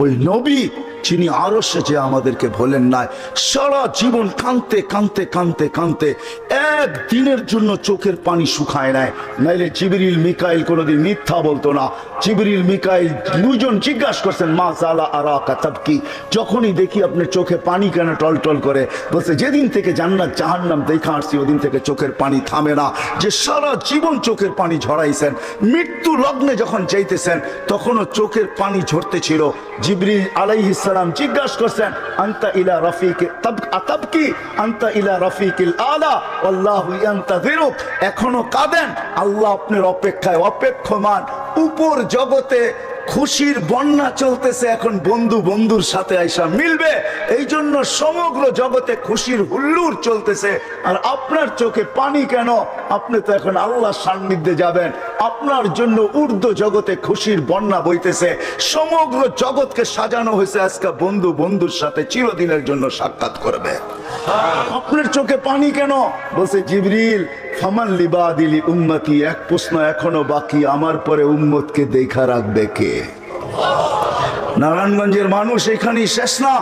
ওই নবী যিনি আরশে যে আমাদেরকে বলেন নাই, সারা জীবন কাঁদতে কাঁদতে কাঁদতে কাঁদতে একদিনের জন্য চোখের পানি শুকায় নাই। নাইলে জিবরিল মিকাইল কোনোদিন মিথ্যা বলতো না। জিবরিল মিকাইল দুজন জিজ্ঞাসা করছেন, মা জালা আরাকা তাবকি, যখনই দেখি আপনার চোখে পানি কেন টলটল করে, বলছে যেদিন থেকে জান্নাত জাহান্নাম দেখা আসছি ওদিন থেকে চোখের পানি থামে না। যে সারা জীবন চোখের পানি ঝরাইছেন, মৃত্যু লগ্নে যখন যাইতেছেন তখনও চোখের পানি ঝরতে ছিল। জিবরিল আলাইহিস সালাম জিজ্ঞাসা করছেন, আনতা ইলা রাফিকে তাবকি আনতা ইলা রাফিকিল আলা আল্লাহু ইয়ান্তাযিরুক, এখনো কাঁদেন, আল্লাহ আপনার অপেক্ষায় অপেক্ষমান। উপর জগতে খুশির বন্যা চলতেছে, এখন বন্ধু বন্ধুর সাথে আইসা মিলবে, এই জন্য সমগ্র জগতে খুশির হুল্লোড় চলতেছে। আর আপনার চোখে পানি কেন? আপনি তো এখন আল্লাহর সান্নিধ্যে যাবেন, আপনার জন্য ঊর্ধ্ব জগতে খুশির বন্যা বইতেছে। সমগ্র জগৎকে সাজানো হয়েছে আজকে বন্ধু বন্ধুর সাথে চিরদিনের জন্য সাক্ষাৎ করবে। আপনার চোখে পানি কেন? বলছে জিবরিল ফামান লিবাদিলি উম্মতি, এক প্রশ্ন এখনো বাকি, আমার পরে উম্মতকে দেখা রাখবে কে? নারায়ণগঞ্জের মানুষ এখানেই শেষ না,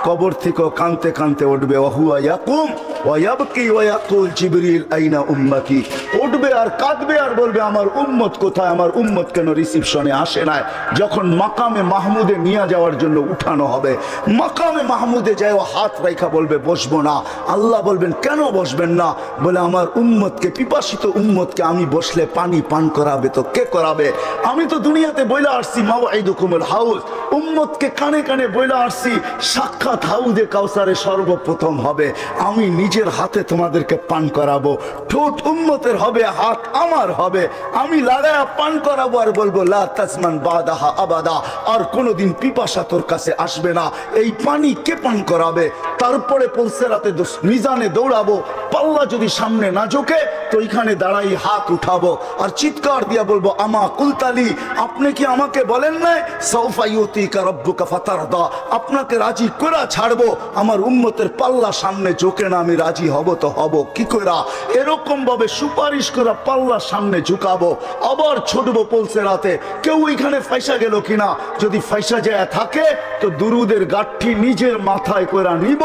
কবর থেকে কানতে কানতে উঠবে, ওহুয়া ইয়াকুম ওয়া ইয়াবকি ওয়া ইয়াকুল জিবরিল আইনা উম্মতি, উঠবে আর কাঁদবে আর বলবে আমার উম্মত কোথায়, আমার উম্মত কেন রিসিপশনে আসে না? যখন মাকামে মাহমুদে নিয়ে যাওয়ার জন্য উঠানো হবে, মাকামে মাহমুদে যায় হাত রাইখা বলবে বসবো না। আল্লাহ বলবেন কেন বসবেন না? বলে আমার উম্মতকে, পিপাসিত উম্মতকে আমি বসলে পানি পান করাবে তো কে করাবে? আমি তো দুনিয়াতে বইলা আসছি মাওয়াইদুকুমুল হাউজ, উম্মতকে কানে কানে বইলা আসছি সাক্ষাৎ হাউদে কাউসারে সর্বপ্রথম হবে, আমি নিজের হাতে তোমাদেরকে পান করাবো। ঠোঁট উম্মতের হবে, হাত আমার হবে, আমি লাগায়া পান করাবো আর বলবো লা তাসমান বাদাহা আবাদা, আর কোনোদিন পিপাসা তোর কাছে আসবে না। এই পানি কে পান করাবে? তারপরে পুলসেরাতে মিজানে দৌড়াবো, পাল্লা যদি সামনে না ঝোঁকে তো এখানে দাঁড়াই হাত উঠাবো আর চিৎকার দিয়া বলবো আমা কুলতালি, আপনি কি আমাকে বলেন নাই সাউফা ইউতিকা রাব্বুকা ফাতারদা, আপনাকে রাজি করে ছাড়বো। আমার উম্মতের পাল্লা সামনে ঝোঁকে না, আমি রাজি হব তো হব কি করে? এরকম ভাবে সুপারিশ করে পাল্লা সামনে ঝুঁকাবো, আবার ছুটবো পুলসেরাতে, কেউ এখানে ফাইসা গেল কিনা। যদি ফাইসা যায় থাকে তো দুরুদের গাঠি নিজের মাথায় করে নিব,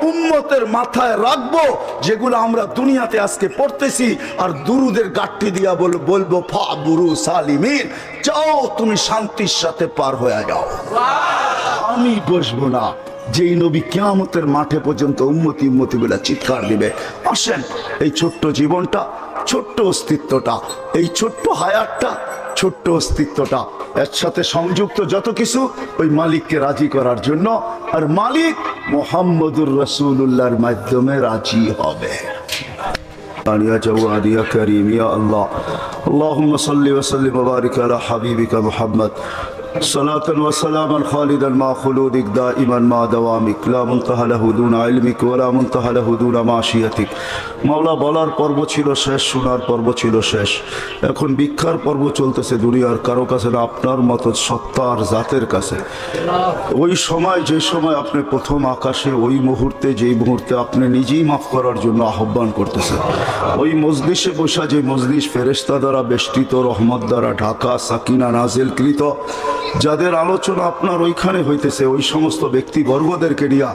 উম্মতের মাথায় রাখবো, যেগুলো আমরা দুনিয়াতে আজকে পড়তেছি, আর দুরুদের গাঠি দিয়া বলবো ফাবুরু সালিমিন, যাও তুমি শান্তির সাথে পার হয়ে যাও, আমি বসবো না। যেই নবী কিয়ামতের মাঠে পর্যন্ত উম্মতি উম্মতি বলে চিৎকার দিবে। আসেন, এই ছোট্ট জীবনটা, ছোট্ট অস্তিত্বটা, এই ছোট্ট হায়াতটা, ছোট্ট অস্তিত্বটা এর সাথে সংযুক্ত যত কিছু ওই মালিককে রাজি করার জন্য, আর মালিক মুহাম্মদুর রাসূলুল্লাহর মাধ্যমে রাজি হবে। يا جواد يا كريم يا الله، اللهم صل وسلم وبارك على حبيبك محمد صلاة وسلاما خالدا مع خلودك دائما مع دوامك لا منتهى له دون علمك ولا منتهى له دون معصيتك। মাওলা বলার পর্ব ছিল শেষ, শোনার পর্ব ছিল শেষ, এখন ভিক্ষার পর্ব চলতেছে দুনিয়ার কারো কাছে না, আপনার মতো সত্তার জাতের কাছে। ওই সময়, যে সময় আপনি প্রথম আকাশে, ওই মুহূর্তে, যেই মুহূর্তে আপনি নিজেই মাফ করার জন্য আহ্বান করতেছেন, ওই মজলিসে বসা, যে মজলিস ফেরেশতা দ্বারা বেষ্টিত, রহমত দ্বারা ঢাকা, সাকিনা নাজিলকৃত, যাদের আলোচনা আপনার ওইখানে হইতেছে, ওই সমস্ত ব্যক্তিবর্গদেরকে নিয়া,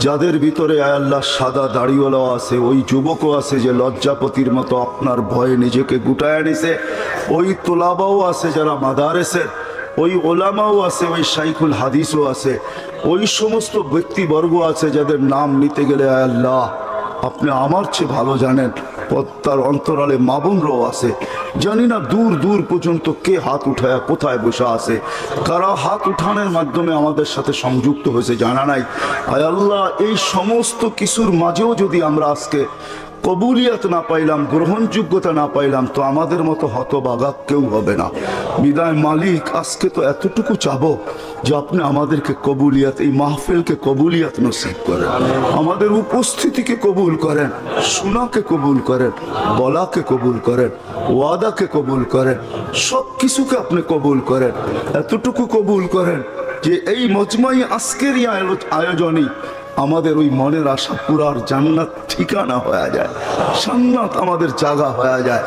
যাদের ভিতরে আয় আল্লাহ সাদা দাড়িওয়ালাও আছে, ওই যুবকও আছে যে লজ্জাপতির মতো আপনার ভয়ে নিজেকে গুটায় নিছে, ওই তোলাবাও আছে যারা মাদারেসের, ওই ওলামাও আছে, ওই শাইখুল হাদিসও আছে, ওই সমস্ত ব্যক্তিবর্গ আছে যাদের নাম নিতে গেলে আয় আল্লাহ আপনি আমার চেয়ে ভালো জানেন, পদ্মার অন্তরালে মাবুনরাও আছে, জানি না দূর দূর পর্যন্ত কে হাত উঠায় কোথায় বসে আছে, কারা হাত উঠানোর মাধ্যমে আমাদের সাথে সংযুক্ত হয়েছে জানা নাই। আয় আল্লাহ, এই সমস্ত কিছুর মাঝেও যদি আমরা আজকে কবুলিয়ত না পাইলাম, গ্রহণযোগ্যতা না পাইলাম, তো আমাদের মতো হতভাগা কেউ হবে না। বিদায় মালিক, আজকে তো এতটুকু চাবো যে আপনি আমাদেরকে কবুলিয়ত, এই মাহফিলকে কবুলিয়ত নসিব করেন, আমাদের উপস্থিতিকে কবুল করেন, শোনাকে কবুল করেন, বলাকে কবুল করেন, ওয়াদাকে কবুল করেন, সব কিছুকে আপনি কবুল করেন। এতটুকু কবুল করেন যে এই মজমাই আজকের আয়োজনই আমাদের ওই মনের আশা পুরার জান্নাত ঠিকানা হয়ে যায়, জান্নাত আমাদের জায়গা হয়ে যায়।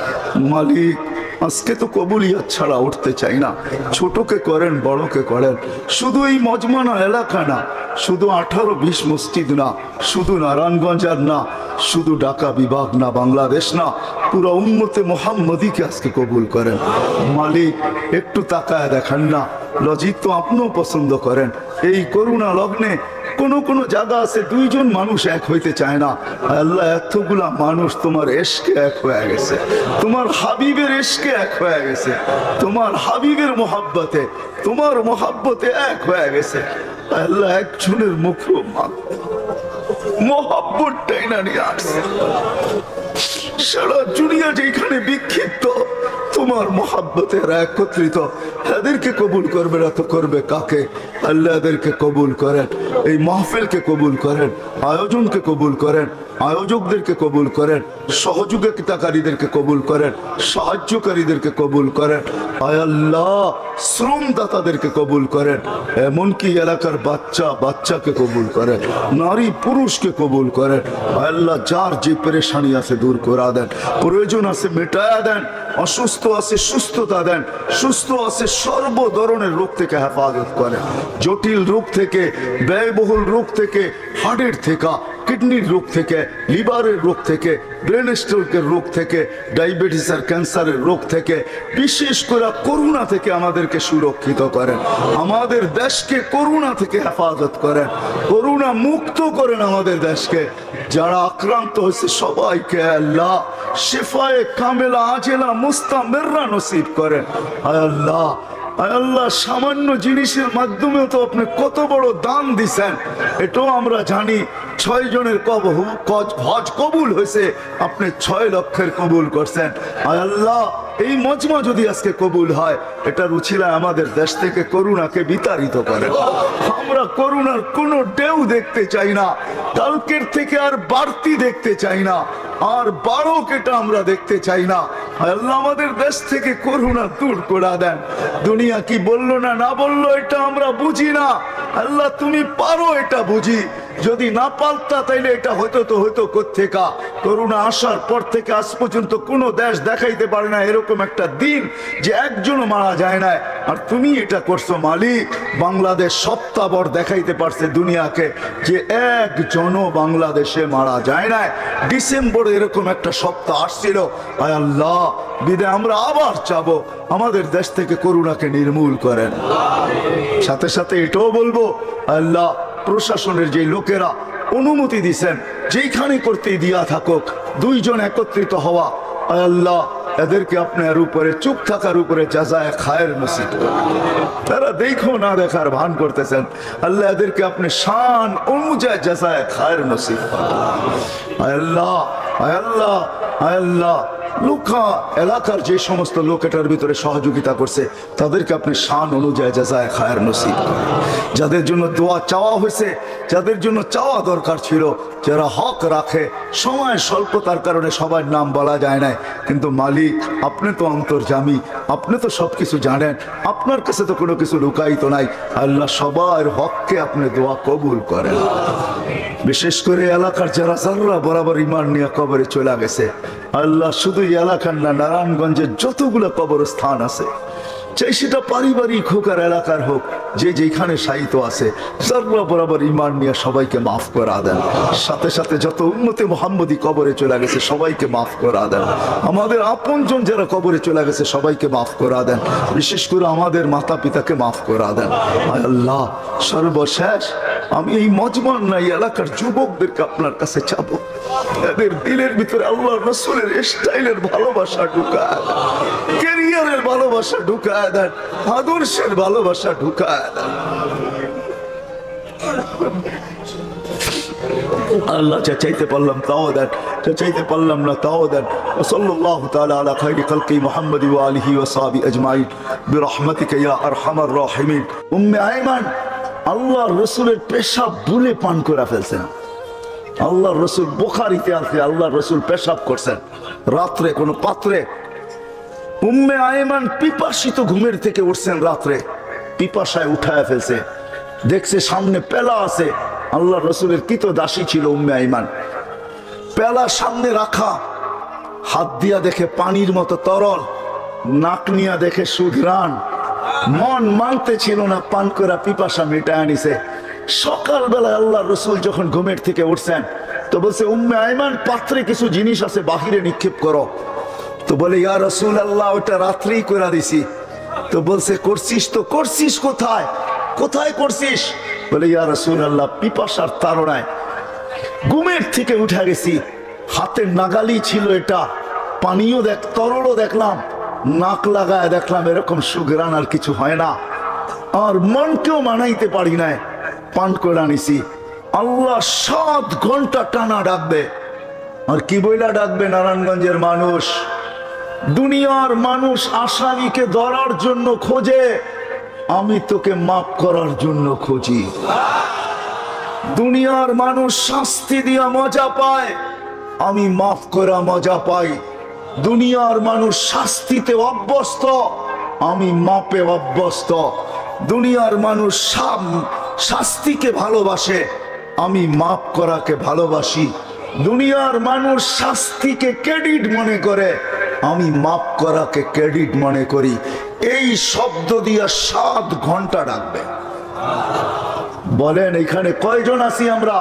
মালিক, আজকে তো কবুলিয়ত ছাড়া উঠতে চাই না। ছোটকে করেন বড়কে করেন, শুধু এই মজমানা এলাকা না, শুধু 18-20 মসজিদ না, শুধু নারায়ণগঞ্জ আর না, শুধু ঢাকা বিভাগ না, বাংলাদেশ না, পুরো উম্মতে মুহাম্মদীকে আজকে কবুল করেন। মালিক একটু তাকায় দেখান না, লজিক তো আপনিও পছন্দ করেন। এই করুণা লগ্নে কোন জায়গা আছে দুইজন মানুষ এক হইতে চায় না। আল্লাহ এতগুলা মানুষ তোমার এশকে এক হয়ে গেছে, তোমার হাবিবের এশকে এক হয়ে গেছে, তোমার হাবিবের মোহাব্বতে, তোমার মোহাব্বতে এক হয়ে গেছে। আল্লাহ একজনের মুখে মোহাব্বতটাই না নিয়ে আসছে। সারা দুনিয়া যেখানে বিক্ষিপ্ত তোমার মোহাব্বতে একত্রিত, এদেরকে কবুল করবে না তো করবে কাকে? আল্লাহ এদেরকে কবুল করেন, এই মাহফিলকে কবুল করেন, আয়োজনকে কবুল করেন, আয়োজকদেরকে কবুল করেন, সহযোগিতাকারীদেরকে কবুল করেন, সাহায্যকারীদেরকে কবুল করেন। আয় আল্লাহ শ্রমদাতাদেরকে কবুল করেন, এমনকি এলাকার বাচ্চাকে কবুল করেন, নারী পুরুষকে কবুল করেন। আয় আল্লাহ যার যে পেরেশানি আছে দূর করে দেন, প্রয়োজন আছে মেটায়া দেন, অসুস্থ আছে সুস্থতা দেন, সুস্থ আছে সর্ব ধরনের রোগ থেকে হেফাজত করেন, জটিল রোগ থেকে, ব্যয়বহুল রোগ থেকে, হার্টের থেকে, কিডনির রোগ থেকে, লিভারের রোগ থেকে, ব্রেন স্ট্রোকের রোগ থেকে, ডায়াবেটিস আর ক্যান্সারের রোগ থেকে, বিশেষ করে করোনা থেকে আমাদেরকে সুরক্ষিত করেন, আমাদের দেশকে করোনা থেকে হেফাজত করেন, করোনা মুক্ত করেন আমাদের দেশকে। যারা আক্রান্ত হয়েছে সবাইকে আল্লাহ শিফায়ে কামেলা আজেলা মুস্তামিররা নসিব করেন। আয় আল্লাহ, আয় আল্লাহ সামান্য জিনিসের মাধ্যমে তো আপনি কত বড় দান দিছেন, এটাও আমরা জানি। 6 জনের হজ কবুল হয়েছে, আপনি 6 লক্ষের কবুল করছেন। আয় আল্লাহ এই মজমা যদি আজকে কবুল হয়, এটার উছিলায় আমাদের দেশ থেকে করুণাকে বিতাড়িত করেন। আমরা করুণার কোনো ঢেউ দেখতে চাই না, কালকের থেকে আর বাড়তি দেখতে চাই না, আর বাড়ক এটা আমরা দেখতে চাই না। আল্লাহ আমাদের দেশ থেকে করুণা দূর করে দেন। দুনিয়া কি বললো না বললো এটা আমরা বুঝি না, আল্লাহ তুমি পারো এটা বুঝি। যদি না পারতা তাইলে এটা হয়তো কোত্থেকা। করোনা আসার পর থেকে আজ পর্যন্ত কোনো দেশ দেখাইতে পারে না এরকম একটা দিন যে একজনও মারা যায় না, আর তুমি এটা করছো মালিক। বাংলাদেশ সপ্তাহভর দেখাইতে পারছে দুনিয়াকে যে একজনও বাংলাদেশে মারা যায় না। ডিসেম্বরে এরকম একটা সপ্তাহ আসছিল। আয় আল্লাহ বিদে আমরা আবার চাবো আমাদের দেশ থেকে করোনাকে নির্মূল করেন। সাথে সাথে এটাও বলবো আল্লাহ প্রশাসনের যে লোকেরা অনুমতি দিচ্ছেন যেইখানে করতে দিয়া থাকুক, 2 জন একত্রিত হওয়া, আল্লাহ এদেরকে আপনার উপরে চুপ থাকার উপরে জাযায়ে খায়ের নসিব করুন। তারা দেখো না দেখার ভান করতেছেন, আল্লাহ এদেরকে আপনি শান অনুযায়ী জাযায়ে খায়ের নসিব করুন। আল্লাহ আল্লাহ আল্লাহ লোকা এলাকার যে সমস্ত লোক এটার ভিতরে সহযোগিতা করছে তাদেরকে আপনি শান অনুযায়ী জাযায়ে খায়ের নসিব করেন। যাদের জন্য দোয়া চাওয়া হয়েছে, যাদের জন্য চাওয়া দরকার ছিল, যারা হক রাখে, সময় স্বল্পতার কারণে সবার নাম বলা যায় না, কিন্তু মালিক আপনি তো অন্তর্যামী, আপনি তো সবকিছু জানেন, আপনার কাছে তো কোনো কিছু লুকায়িত নাই। আল্লাহ সবার হককে আপনি দোয়া কবুল করেন। বিশেষ করে এলাকার যারা যারা বরাবর ইমান নিয়ে কবরে চলে গেছে, আল্লাহ শুধু এলাকার না, নারায়ণগঞ্জের যতগুলো কবরস্থান আছে, চাই সেটা পারিবারিক হোক আর এলাকার হোক, যে যেখানে সাহিত্য আছে যারা বরাবর ইমান নিয়ে সবাইকে মাফ করা দেন। সাথে সাথে যত উম্মতে মুহাম্মদী কবরে চলে গেছে সবাইকে মাফ করা দেন। আমাদের আপনজন যারা কবরে চলে গেছে সবাইকে মাফ করা দেন। বিশেষ করে আমাদের মাতা পিতাকে মাফ করা দেন। আল্লাহ সর্বশেষ আমি এই মজমান না এই এলাকার যুবকদেরকে আপনার কাছে চাবো, এদের দিলের ভিতরে আল্লাহ রাসূলের স্টাইলের ভালোবাসা ঢুকায়, ক্যারিয়ারের ভালোবাসা ঢুকায় দেন, আদর্শের ভালোবাসা ঢুকায় দেন। আল্লাহ যা চাইতে পারলাম তাও দেন, যা চাইতে পারলাম না তাও দেন। সাল্লাল্লাহু তাআলা আলা খায়রি খালকি মুহাম্মদ ওয়া আলিহি ওয়া সাহবিহি আজমাইন বিরহমাতিকা ইয়া আরহামার রাহিমিন। উম্মে আইমান আল্লাহর রাসূলের পেশাব বুলে পান করে ফেলছেন। আল্লাহর রাসূল বুখারীতে আছে, আল্লাহর রাসূল পেশাব করছেন রাত্রে কোনো পাত্রে। উম্মে আইমান পিপাসিত ঘুমের থেকে উঠছেন রাত্রে, পিপাসায় উঠায় ফেলছে, দেখছে সামনে পেলা আছে। আল্লাহর রাসূলের কৃত দাসী ছিল উম্মে আইমান, পেলা সামনে রাখা, হাত দিয়া দেখে পানির মতো তরল, নাক নিয়া দেখে সুঘ্রাণ, মন মানতে ছিল না, পান করা পিপাসা মিটায় আনিছে। সকালবেলায় আল্লাহ রসুল যখন ঘুমের থেকে উঠছেন তো বলছে, উম্মে আইমান, পাত্রে কিছু জিনিস আছে, বাহিরে নিক্ষেপ করো। তো বলে, ইয়া রসুল আল্লাহ, ওটা রাত্রেই করে দিছি। তো বলছে, করছিস তো করছিস কোথায়, কোথায় করছিস? বলে, ইয়া রসুল আল্লাহ, পিপাসার তাড়নায় ঘুমের থেকে উঠে গেছি, হাতের নাগালি ছিল এটা, পানিও তরলও দেখলাম, নাক লাগায় দেখলাম এরকম সুঘ্রাণ আর কিছু হয় না, আর মনকেও মানাইতে পারি নাই, পান করে আনিছি। আল্লাহ 7 ঘন্টা টানা ডাকবে। আর কি বইলা ডাকবে? নারায়ণগঞ্জের মানুষ, দুনিয়ার মানুষ আসামিকে ধরার জন্য খোঁজে, আমি তোকে মাফ করার জন্য খুঁজি। দুনিয়ার মানুষ শাস্তি দিয়া মজা পায়, আমি মাফ করা মজা পাই। দুনিয়ার মানুষ শাস্তিতে অভ্যস্ত, আমি মাপে অভ্যস্ত। দুনিয়ার মানুষ শাস্তিকে ভালোবাসে, আমি মাফ করাকে ভালোবাসি। দুনিয়ার মানুষ শাস্তিকে ক্রেডিট মনে করে, আমি মাফ করাকে ক্রেডিট মনে করি। এই শব্দ দিয়া 7 ঘন্টা ডাকবে। বলেন এখানে কয়জন আছি আমরা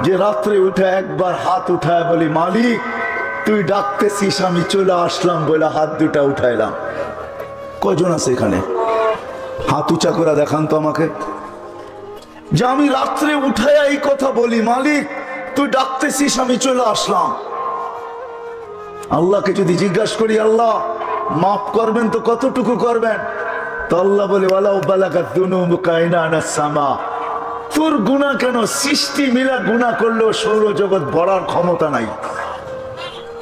যে রাত্রে উঠে একবার হাত উঠায় বলি, মালিক তুই ডাকতেছিস, আমি চলে আসলাম বলে হাত দুটা উঠাইলাম? কয়জন আছে এখানে? হাত উঁচা করে দেখান তো আমাকে, যে আমি রাত্রে উঠে এই কথা বলি, মালিক তুই ডাকতেছিস, আমি চলে আসলাম। আল্লাহকে যদি জিজ্ঞাসা করি, আল্লাহ মাফ করবেন তো কতটুকু করবেন? তো আল্লাহ বলে, ওয়ালাউ বালাগাত যুনুবুকা ইনানাস সামা, তোর গুনাহ কেন সৃষ্টি মিলা গুনাহ করলেও সৌরজগৎ ভরার ক্ষমতা নাই।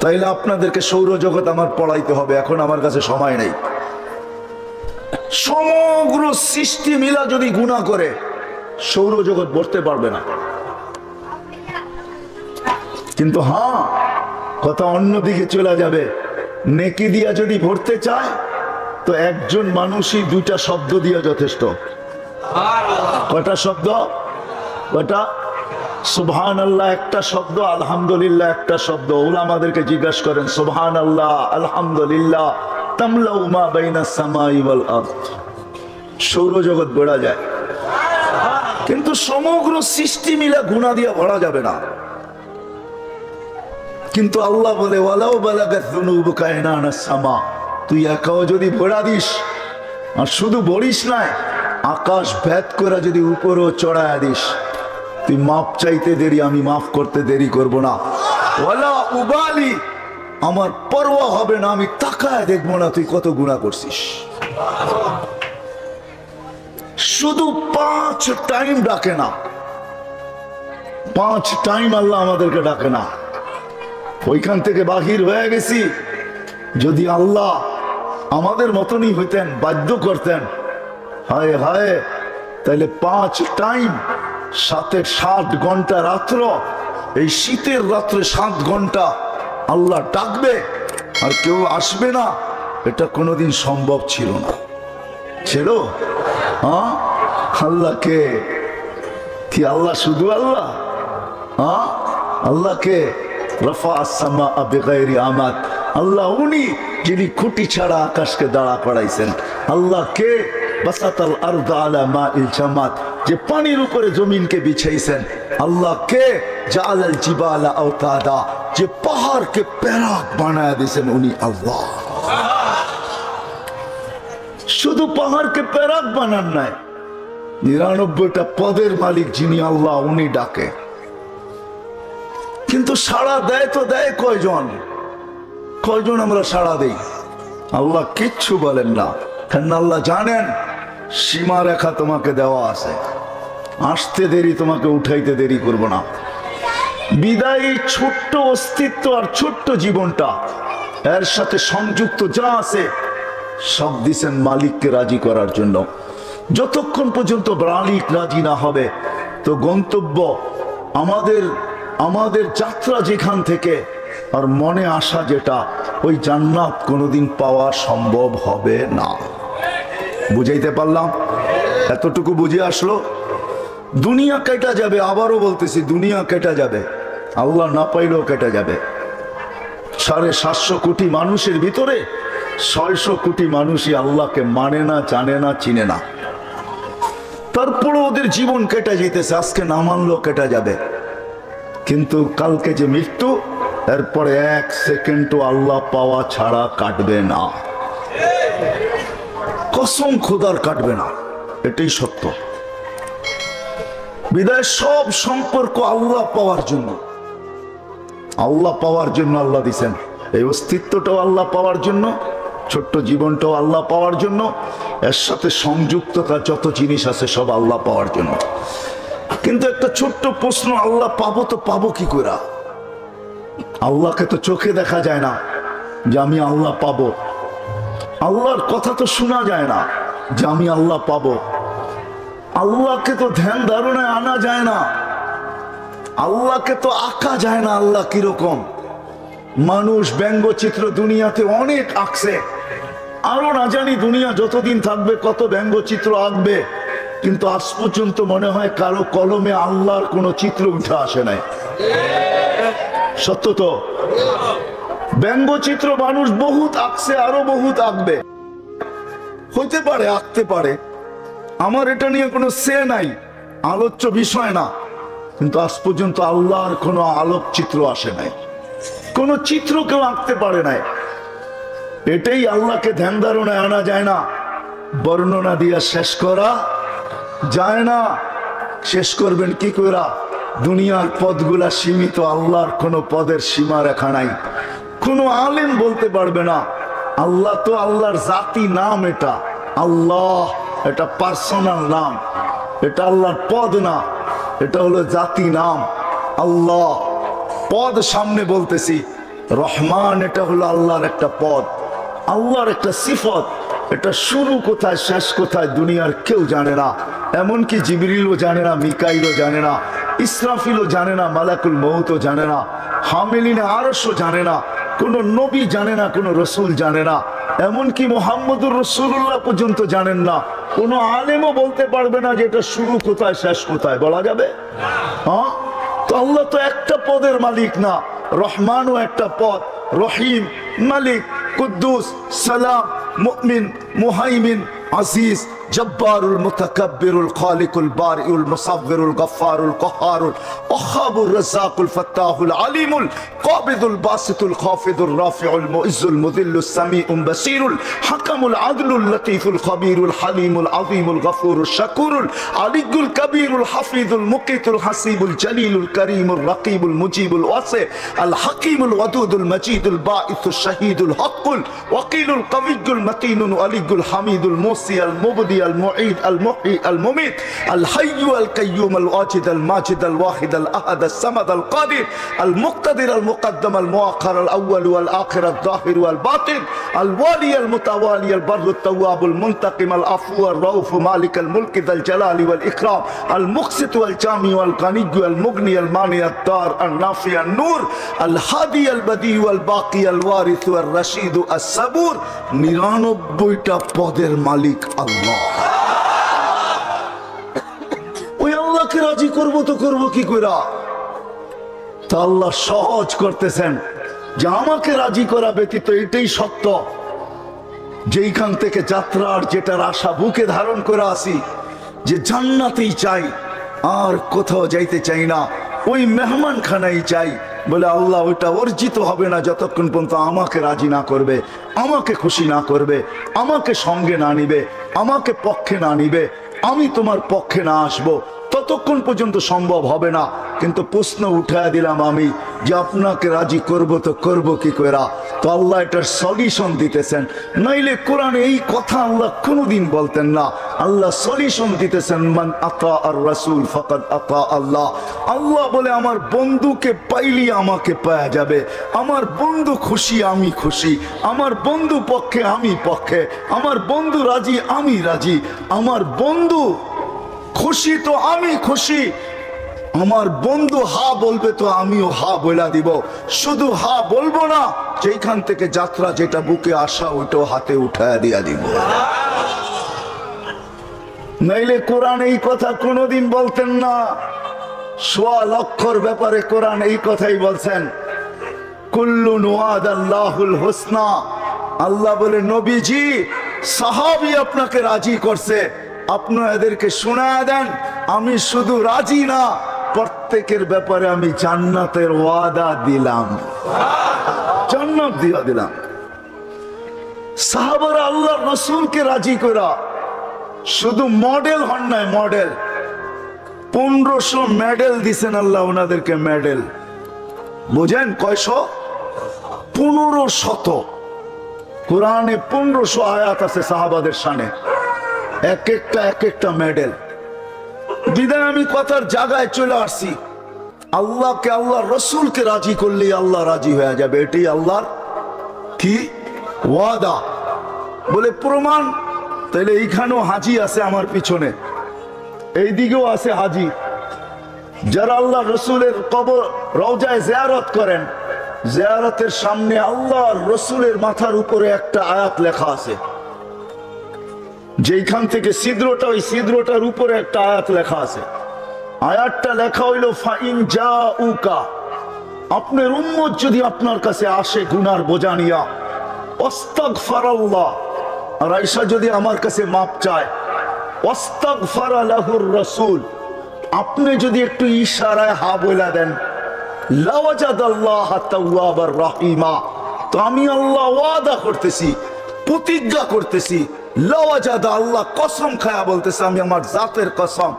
তাইলে আপনাদেরকে সৌরজগৎ আমার পড়াইতে হবে, এখন আমার কাছে সময় নেই। সমগ্র সৃষ্টি মিলা যদি গুনাহ করে সৌরজগৎ ভরতে পারবে না। কিন্তু হ্যাঁ, কথা অন্যদিকে চলে যাবে। নেকি দিয়া যদি ভরতে চায় তো একজন মানুষই 2টা শব্দ দিয়া যথেষ্ট। কয়টা শব্দ? কয়টা? সুবহানাল্লাহ একটা শব্দ, আলহামদুলিল্লাহ একটা শব্দ। উলামাদেরকে জিজ্ঞাসা করেন, সুবহানাল্লাহ আলহামদুলিল্লাহ তামলাউ মা বাইনাস সামাই ওয়াল আরদ, সৌরজগৎ ভরা যায়। কিন্তু সমগ্র সৃষ্টি মিলা গুনাহ দিয়া ভরা যাবে না। কিন্তু আল্লাহ বলে, ওয়ালাউ বালাগাত যুনুবুকা ইনানাস সামা, তুই একাও যদি ভরা দিস, আর শুধু ভরিস না, আকাশ ভেদ করে যদি উপরও চড়ায় দিস, তুই মাফ চাইতে দেরি, আমি মাফ করতে দেরি করব না। ওয়ালা উবালি, আমার পরোয়া হবে না, আমি তাকায় দেখবো না তুই কত গুনাহ করছিস। শুধু 5 টাইম ডাকে না, 5 টাইম আল্লাহ আমাদেরকে ডাকে না। ওইখান থেকে বাহির হয়ে গেছি, যদি আল্লাহ আমাদের মতনই হইতেন, বাধ্য করতেন, হায় হায়, তাহলে 5 টাইম, সাথে 7 ঘন্টা রাত্র, এই শীতের রাত্রে 7 ঘন্টা আল্লাহ ডাকবে আর কেউ আসবে না, এটা কোনোদিন সম্ভব ছিল না। ছিল? হ্যাঁ, আল্লাহকে কি? আল্লাহ শুধু আল্লাহ? হ্যাঁ, আল্লাহকে রফা আসসামা বিগাইরি আমাদ, আল্লাহ উনি যিনি খুঁটি ছাড়া আকাশকে দাঁড়া করাইছেন। আল্লাহ কে? বাসাতাল আরদ আলা মাইল জামাত, যে পানির উপরে জমিনকে বিছাইছেন। আল্লাহ কে? জাআলাল জিবালা আওতাদা, যে পাহাড়কে প্যারাক বানায় দিয়েছেন, উনি আল্লাহ। শুধু পাহাড়কে প্যারাক বানান নাই, 99টা পদের মালিক যিনি আল্লাহ, উনি ডাকে। কিন্তু সাড়া দেয় তো দেয় কয়জন? কয়জন আমরা সাড়া দেই? আল্লাহ কিচ্ছু বলেন না, কেন আল্লাহ জানেন সীমা রেখা তোমাকে দেওয়া আছে, আসতে দেরি, তোমাকে উঠাইতে দেরি করব না। বিদায়ী ছোট্ট অস্তিত্ব আর ছোট্ট জীবনটা, এর সাথে সংযুক্ত যা আছে সব দিছেন মালিককে রাজি করার জন্য। যতক্ষণ পর্যন্ত মালিক রাজি না হবে, তো গন্তব্য আমাদের যাত্রা যেখান থেকে আর মনে আসা যেটা, ওই জান্নাত কোনোদিন পাওয়া সম্ভব হবে না। বুঝাইতে পারলাম? এতটুকু বুঝে আসলো? দুনিয়া কেটে যাবে, আবারও বলতেছি, দুনিয়া কেটে যাবে, আল্লাহ না পাইলেও কেটে যাবে। 750 কোটি মানুষের ভিতরে 600 কোটি মানুষই আল্লাহকে মানে না, জানে না, চিনে না। তারপরে ওদের জীবন কেটে যেতেছে, আজকে না মানলেও কেটে যাবে, কিন্তু কালকে যে মৃত্যু, এরপরে 1 সেকেন্ডও আল্লাহ পাওয়া ছাড়া কাটবে না। কসম খোদার কাটবে না, এটাই সত্য। বিদায় সব সম্পর্ক আল্লাহ পাওয়ার জন্য, আল্লাহ পাওয়ার জন্য আল্লাহ দিছেন। এই অস্তিত্বটাও আল্লাহ পাওয়ার জন্য, ছোট্ট জীবনটাও আল্লাহ পাওয়ার জন্য, এর সাথে সংযুক্ততা যত জিনিস আছে সব আল্লাহ পাওয়ার জন্য। কিন্তু একটা ছোট্ট প্রশ্ন, আল্লাহ পাবো তো পাবো কি করে? আল্লাহকে তো চোখে দেখা যায় না যে আমি আল্লাহ পাবো, আল্লাহর কথা তো শোনা যায় না যে আমি আল্লাহ পাবো, আল্লাহকে তো ধ্যান ধারণায় আনা যায় না, আল্লাহকে তো আঁকা যায় না। আল্লাহ কিরকম? মানুষ ব্যঙ্গচিত্র দুনিয়াতে অনেক আঁকছে, আরো না জানি দুনিয়া যতদিন থাকবে কত ব্যঙ্গচিত্র আঁকবে, কিন্তু আজ পর্যন্ত মনে হয় কারো কলমে আল্লাহর কোনো চিত্র উঠে আসে নাই। সত্য তো? ব্যঙ্গচিত্র মানুষ বহুত আঁকছে, আরো বহুত আঁকবে, হইতে পারে, আঁকতে পারে, আমার এটা নিয়ে কোনো সে নাই, আলোচ্য বিষয় না, কিন্তু আজ পর্যন্ত আল্লাহর কোনো আলোকচিত্র আসে নাই, কোনো চিত্র কেউ আঁকতে পারে নাই। এটাই আল্লাহকে ধ্যান ধারণায় আনা যায় না, বর্ণনা দিয়া শেষ করা যায় না। শেষ করবেন কি কইরা? দুনিয়ার পদগুলা সীমিত, আল্লাহর কোনো পদের সীমা রেখা নাই। কোনো আলেম বলতে পারবে না আল্লাহ তো আল্লাহর জাতি নাম, এটা আল্লাহ, এটা পার্সোনাল নাম, এটা আল্লাহর পদ না, এটা হলো জাতি নাম। আল্লাহ পদ সামনে বলতেছি, রহমান এটা হলো আল্লাহর একটা পদ, আল্লাহর একটা সিফত। এটা শুরু কোথায় শেষ কোথায় দুনিয়ার কেউ জানে না, এমনকি জিবরিলও জানে না, মিকাইলও জানে না, ইসরাফিলও জানে না, মালাকুল মউতও জানে না, হামিলিনে আরশও জানে না, কোন নবী জানে না, কোন রসুল জানে না, এমনকি মুহাম্মদুর রাসূলুল্লাহ পর্যন্ত জানেন না। কোন আলেমও বলতে পারবে না যে এটা শুরু কোথায় শেষ কোথায়, বলা যাবে? হ্যাঁ, তো আল্লাহ তো একটা পদের মালিক না, রহমানও একটা পদ, রহিম, মালিক, কুদ্দুস, সালাম, মুমিন, মুহাইমিন, আজিজ, জব্বারুল মুতাকাব্বিরুল খালিকুল বারিউল মুসাব্বিরুল গফফারুল কহারুল ওয়াহাবুর রাজ্জাকুল ফাত্তাহুল আলিমুল কাবিদুল বাসিতুল খাফিদুর রাফিউল মুইজ্জুল মুযিল্লুস সামিউল বাসীরুল হাকামুল আদলুল লতীফুল খবীরুল হালিমুল আযীমুল গফুরুশ শাকুরুল আলিয়ুল কবীরুল হাফিজুল মুকিতুল হাসিবুল জলিলুল করিমুল রকিবুল মুজিবুল ওয়াসি আল হাকিমুল ওয়াদুদুল মজিদুল বাঈসুশ শাহীদুল হকুল ওয়াকিলুল কবিয়্যুল মতিনুল আলিয়ুল হামিদুল মুসি আল মুবদি المعيد المحيي المميت الحي القيوم الواجد الماجد الواحد الأحد الصمد القادر المقتدر المقدم المؤخر الأول والآخر الظاهر والباطن الوالي المتوالي البر التواب المنتقم العفو الرؤوف مالك الملك ذا الجلال والإكرام المقسط والجامع والغني المغني المانع الدار النافع النور الهادي البديع الباقي الوارث والرشيد الصبور 99টা পদের মালিক আল্লাহ। ওই আল্লাহকে রাজি করবো তো করবো কি কইরা? তা আল্লাহ সহজ করতেছেন যে আমাকে রাজি করা ব্যতীত এটাই সত্য, যেইখান থেকে যাত্রার যেটার আশা বুকে ধারণ করে আসি, যে জান্নাতেই চাই, আর কোথাও যাইতে চাই না, ওই মেহমান খানাই চাই। বলে আল্লাহ ওইটা অর্জিত হবে না যতক্ষণ পর্যন্ত আমাকে রাজি না করবে, আমাকে খুশি না করবে, আমাকে সঙ্গে না নিবে, আমাকে পক্ষে না নিবে, আমি তোমার পক্ষে না আসবো, ততক্ষণ পর্যন্ত সম্ভব হবে না। কিন্তু প্রশ্ন উঠায় দিলাম আমি যে আপনাকে রাজি করব তো করব কি কইরা? তো আল্লাহ এটার সলিউশন দিতেছেন। নাইলে কোরআনে এই কথা আল্লাহ কোনোদিন বলতেন না। আল্লাহ সলিউশন দিতেছেন, মান আতা আর রাসূল ফাকাদ আতা আল্লাহ। আল্লাহ বলে আমার বন্ধুকে পাইলি আমাকে পাওয়া যাবে, আমার বন্ধু খুশি আমি খুশি, আমার বন্ধু পক্ষে আমি পক্ষে, আমার বন্ধু রাজি আমি রাজি, আমার বন্ধু খুশি তো আমি খুশি, আমার বন্ধু হা বলবে তো আমিও হা বলা দিব। শুধু হা বলবো না, যেখান থেকে যাত্রা যেটা বুকে আসা ওইটাও হাতে উঠায় দিয়া দিব। নাইলে কোরআন এই কথা কোনোদিন বলতেন না। ১৬ লক্ষর ব্যাপারে কোরআন এই কথাই বলছেন, কুল্লুন ওয়াদাল্লাহুল হুসনা আল্লাহ বলে নবীজি সাহাবী আপনাকে রাজি করছে, আপনি এদেরকে শোনায় দেন আমি শুধু রাজি না, প্রত্যেকের ব্যাপারে আমি জান্নাতের ওয়াদা দিলাম, জান্নাত দিয়া দিলাম। সাহাবারা আল্লাহ রাসূলকে রাজি করা শুধু মডেল হন নাই, মডেল 1500 মেডেল দিছেন আল্লাহ ওনাদেরকে, মেডেল বুঝেন কয়শো? 1500। কোরআনে 1500 আয়াত আছে সাহাবাদের শানে, এক একটা মেডেল। বিদায় আমি কথার জায়গায় চলে আসছি, আল্লাহকে আল্লাহ রসুলকে রাজি করলে আল্লাহ রাজি হয়ে যাবে, এটি আল্লাহর কি ওয়াদা। বলে প্রমাণ, তাহলে এইখানেও হাজি আছে আমার পিছনে, এই দিকেও আছে হাজি। যারা আল্লাহ রসুলের কবর রওজায় জিয়ারত করেন, জিয়ারতের সামনে আল্লাহর রসুলের মাথার উপরে একটা আয়াত লেখা আছে, যেখান থেকে ছিদ্রটা, ওই ছিদ্রটার উপরে একটা আয়াত লেখা আছে। আয়াতটা লেখা হইল ফাইন জাউকা, আপনার উম্মত যদি আপনার কাছে আসে গুনার বোঝা নিয়া, আস্তাগফিরুল্লাহ, আর আয়েশা যদি আমার কাছে মাপ চায়, আস্তাগফারা লাহুর রাসূল, আপনি যদি একটু ইশারায় হা বলে দেন, লাওয়াজাদাল্লাহ তাওয়াবার রহিমা, তো আমি আল্লাহ ওয়াদা করতেছি, প্রতিজ্ঞা করতেছি, লাওয়াজাদা, আল্লাহ কসম খায়া বলতেছে, আমি আমার জাতের কসম,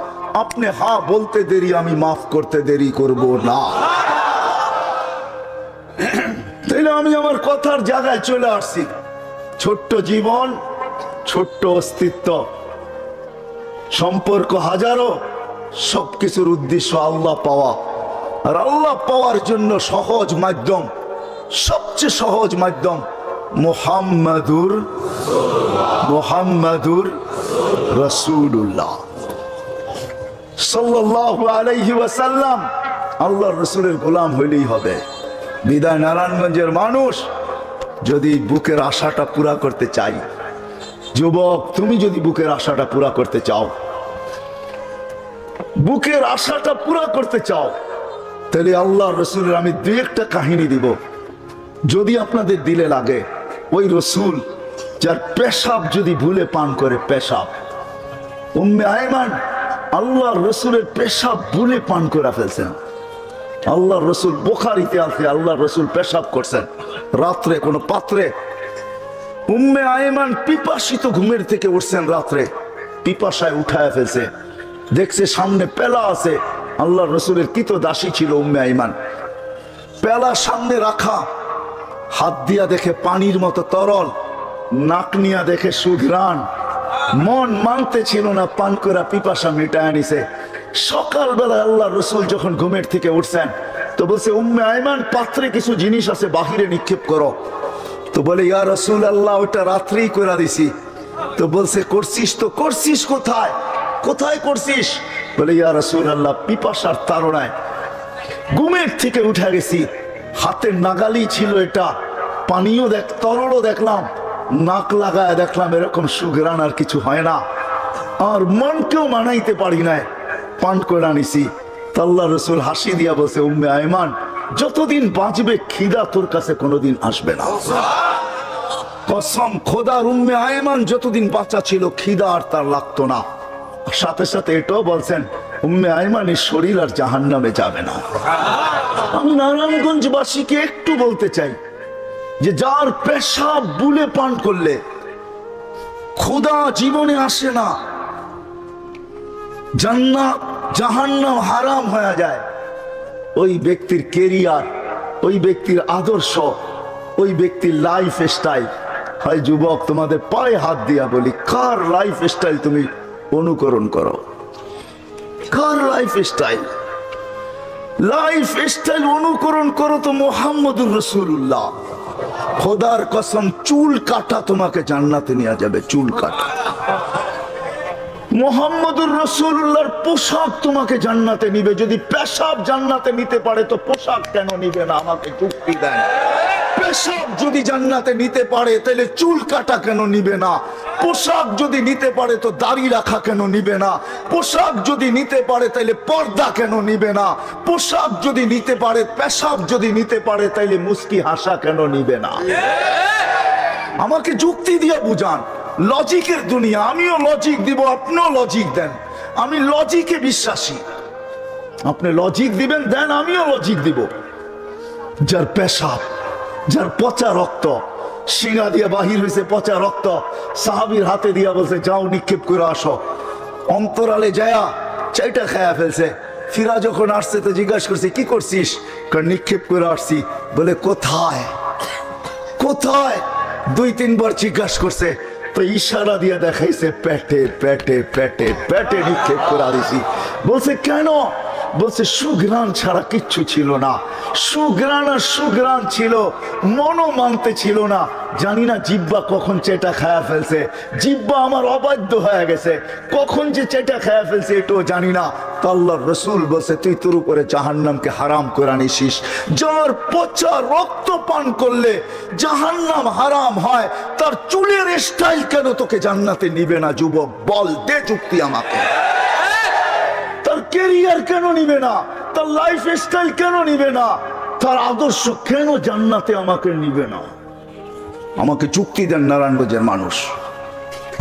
আপনি হা বলতে দেরি আমি মাফ করতে দেরি করব না। তাইলে আমি আমার কথার জায়গায় চলে আসছি। ছোট্ট জীবন, ছোট্ট অস্তিত্ব, সম্পর্ক হাজারো, সবকিছুর উদ্দেশ্য আল্লাহ পাওয়া। আর আল্লাহ পাওয়ার জন্য সহজ মাধ্যম, সবচেয়ে সহজ মাধ্যম মুহাম্মাদুর রাসূলুল্লাহ সাল্লাল্লাহু আলাইহি ওয়াসাল্লাম। আল্লাহর রাসূলের গোলাম হইলেই হবে। বিদায় নারায়ণগঞ্জের মানুষ যদি বুকের আশাটা পুরা করতে চাই, যুবক তুমি যদি বুকের আশাটা পুরা করতে চাও, বুকের আশাটা পুরা করতে চাও, তাহলে আল্লাহর রাসূলের আমি দুই একটা কাহিনী দিব, যদি আপনাদের দিলে লাগে। ওই রসুল যার পেশাব যদি ভুলে পান করে, পেশাব, উম্মে আয়মান আল্লাহর রসুলের পেশাব ভুলে পান করে ফেলছেন। আল্লাহর রসুল, বুখারীতে আছে, আল্লাহর রসুল পেশাব করছেন রাত্রে কোন পাত্রে। উম্মে আয়মান পিপাসিত ঘুমের থেকে উঠছেন রাত্রে, পিপাসায় উঠায় ফেলছে, দেখছে সামনে পেলা আছে। আল্লাহর রসুলের কিত দাসী ছিল উম্মে আয়মান, পেলা সামনে রাখা, হাত দিয়া দেখে পানির মতো তরল, নাক নিয়া দেখে সুঘ্রাণ, মন মানতে ছিল না, পান করা পিপাসা মিটায় নিছে। সকালবেলা আল্লাহ রসুল যখন ঘুমের থেকে উঠছেন, তো বলছে উম্মে আয়মান পাত্রে কিছু জিনিস আছে, বাহিরে নিক্ষেপ করো। তো বলে ইয়া রাসূল আল্লাহ, ওটা রাত্রেই করে দিছি। তো বলছে করছিস, তো করছিস কোথায়, কোথায় করছিস? বলে ইয়া রাসূল আল্লাহ, পিপাসার তাড়নায় ঘুমের থেকে উঠে গেছি, হাতের নাগালি ছিল এটা, পানিও তরলও দেখলাম, নাক লাগায় দেখলাম এরকম সুঘ্রাণ আর কিছু হয় না, আর মনকেও মানাইতে পারি নাই, পান করে আনিছি। আল্লাহ রসুল হাসি দিয়া বলছে উম্মে আয়মান, যতদিন বাঁচবে খিদা তোর কাছে কোনোদিন আসবে না। কসম খোদার, উম্মে আয়মান যতদিন বাচ্চা ছিল খিদা আর তার লাগতো না। সাথে সাথে এটাও বলছেন উম্মে আয়মানের শরীর আর জাহান্নামে যাবে না। আমি নারায়ণগঞ্জবাসীকে একটু বলতে চাই যে যার পেশাব বুলে পান করলে খোদা জীবনে আসে না, জান্নাত জাহান্নাম হারাম হয়ে যায়, ওই ব্যক্তির কেরিয়ার, ওই ব্যক্তির আদর্শ, ওই ব্যক্তির লাইফ স্টাইল হয়। যুবক তোমাদের পায়ে হাত দিয়া বলি, কার লাইফ স্টাইল তুমি অনুকরণ করো? কার লাইফ স্টাইল? লাইফ স্টাইল অনুকরণ করো তো মুহাম্মদুর রাসূলুল্লাহ। খোদার কসম, চুল কাটা তোমাকে জান্নাতে নিয়ে যাবে, চুল কাটা। মুহাম্মদুর রাসূলুল্লাহর পোশাক তোমাকে জান্নাতে নিবে। যদি পেশাব জান্নাতে নিতে পারে তো পোশাক কেন নিবে না? আমাকে যুক্তি দেন। পেশাব যদি জান্নাতে নিতে পারে তাহলে চুল কাটা কেন নিবে না? পোশাক যদি নিতে পারে তো দাড়ি রাখা কেন নিবে না? পোশাক যদি নিতে পারে তাহলে পর্দা কেন নিবে না? পোশাক যদি নিতে পারে, পেশাব যদি নিতে পারে তাহলে মুস্কি হাসা কেন নিবে না? আমাকে যুক্তি দিয়ে বুঝান। লজিকের দুনিয়া, আমিও লজিক দিব, আপনিও লজিক দেন। আমি লজিকে বিশ্বাসী, আপনি লজিক দিবেন দেন, আমিও লজিক দিব। যার পেশাব, যার পচা রক্ত, শিঙা দিয়ে বাহির হয়েছে পচা রক্ত, সাহাবীর হাতে দিয়া বলছে যাও নিক্ষেপ করে আসো। অন্তরালে যায়া চাইটা খায়া ফেলছে। ফিরা যখন আসছে তো জিজ্ঞাসা করছে কি করছিস? নিক্ষেপ করে আসছি। বলে কোথায় কোথায়? 2-3 বার জিজ্ঞাসা করছে তো ইশারা দিয়ে দেখাইছে পেটে পেটে পেটে পেটে নিক্ষেপ করে দিছি। বলছে কেন? বলছে সুঘ্রাণ ছাড়া কিচ্ছু ছিল না। সুঘ্রাণ আর সুঘ্রাণ ছিল, মনও মানতে ছিল না। জানি না জিব্বা কখন চেটা খায়া ফেলছে, জিব্বা আমার অবাধ্য হয়ে গেছে, কখন যে চেটা খায়া ফেলছে এটাও জানি না। তো আল্লাহর রাসূল বলছে তুই তোর উপরে জাহান্নামকে হারাম করে নিছিস। যার পচা রক্ত পান করলে জাহান্নাম হারাম হয়, তার চুলের স্টাইল কেন তোকে জান্নাতে নিবে না? যুবক বল, দে যুক্তি আমাকে। তার ক্যারিয়ার কেন নিবে না? তার লাইফ স্টাইল কেন নিবে না? তার আদর্শ কেন জান্নাতে আমাকে নিবে না? আমাকে যুক্তি দেন নারায়ণগঞ্জের মানুষ।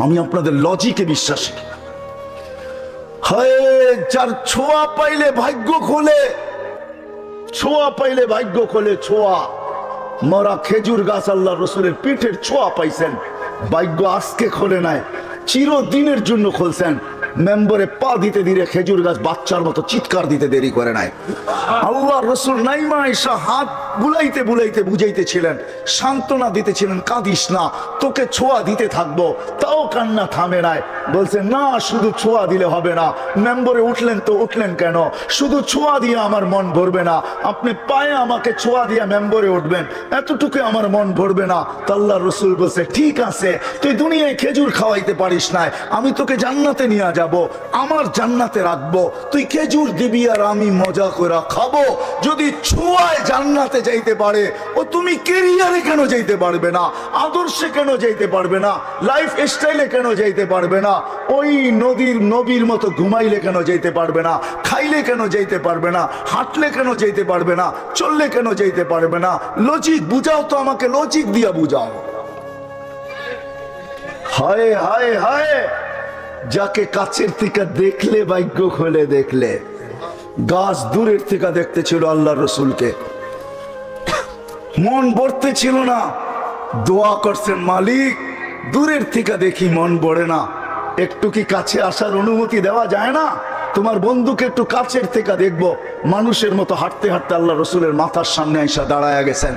আমি আপনাদের লজিকে বিশ্বাসী। হায়, যার ছোঁয়া পাইলে ভাগ্য খোলে, ছোঁয়া পাইলে ভাগ্য খোলে। ছোঁয়া মরা খেজুর গাছ আল্লাহ রসুলের পিঠের ছোঁয়া পাইছেন, ভাগ্য আজকে খোলে নাই, চিরদিনের জন্য খুলছেন। মেম্বরে পা দিতে দিলে খেজুর গাছ বাচ্চার মতো চিৎকার দিতে দেরি করে নাই। আল্লাহ রসুল নাইমা আয়েশা হাত বুলাইতে বুলাইতে বুঝাইতেছিলেন, সান্ত্বনা দিতেছিলেন, কাঁদিস না, তোকে ছোঁয়া দিতে থাকবো। তাও কান্না থামে নাই। বলছে না, শুধু ছোঁয়া দিলে হবে না। মেম্বরে উঠলেন তো উঠলেন কেন? শুধু ছোঁয়া দিয়ে আমার মন ভরবে না, আপনি পায়ে আমাকে ছোঁয়া দিয়ে মেম্বরে উঠবেন, এতটুকু আমার মন ভরবে না। তো আল্লাহ রসুল বলছে ঠিক আছে, তুই দুনিয়ায় খেজুর খাওয়াইতে পারিস নাই, আমি তোকে জান্নাতে নিয়ে যাব, আমার জান্নাতে রাখবো, তুই খেজুর দিবি আর আমি মজা করে খাবো। যদি ছোঁয়ায় জান্নাতে যাইতে পারে, ও তুমি ক্যারিয়ারে কেন যাইতে পারবে না? আদর্শে কেন যাইতে পারবে না? লাইফ স্টাইলে কেন যাইতে পারবে না? ওই নবীর মতো ঘুমাইলে কেন যাইতে পারবে না? খাইলে কেন যাইতে পারবে না? হাঁটলে কেন যাইতে পারবে না? চললে কেন যাইতে পারবে না? লজিক বুঝাও তো আমাকে, লজিক দিয়া বুঝাও। হায় হায় হায়, যাকে কাছের থেকে দেখলে ভাগ্য খোলে। দেখলে গাছ দূরের থেকে দেখতে ছিল আল্লাহ রসুলকে, মন ভরতে ছিল না। দোয়া করছেন মালিক দূরের থেকে দেখি মন ভরে না, একটু কি কাছে আসার অনুমতি দেওয়া যায় না? তোমার বন্ধুকে একটু কাছের থেকে দেখবো। মানুষের মতো হাঁটতে হাঁটতে আল্লাহ রসুলের মাথার সামনে আইসা দাঁড়ায় গেছেন।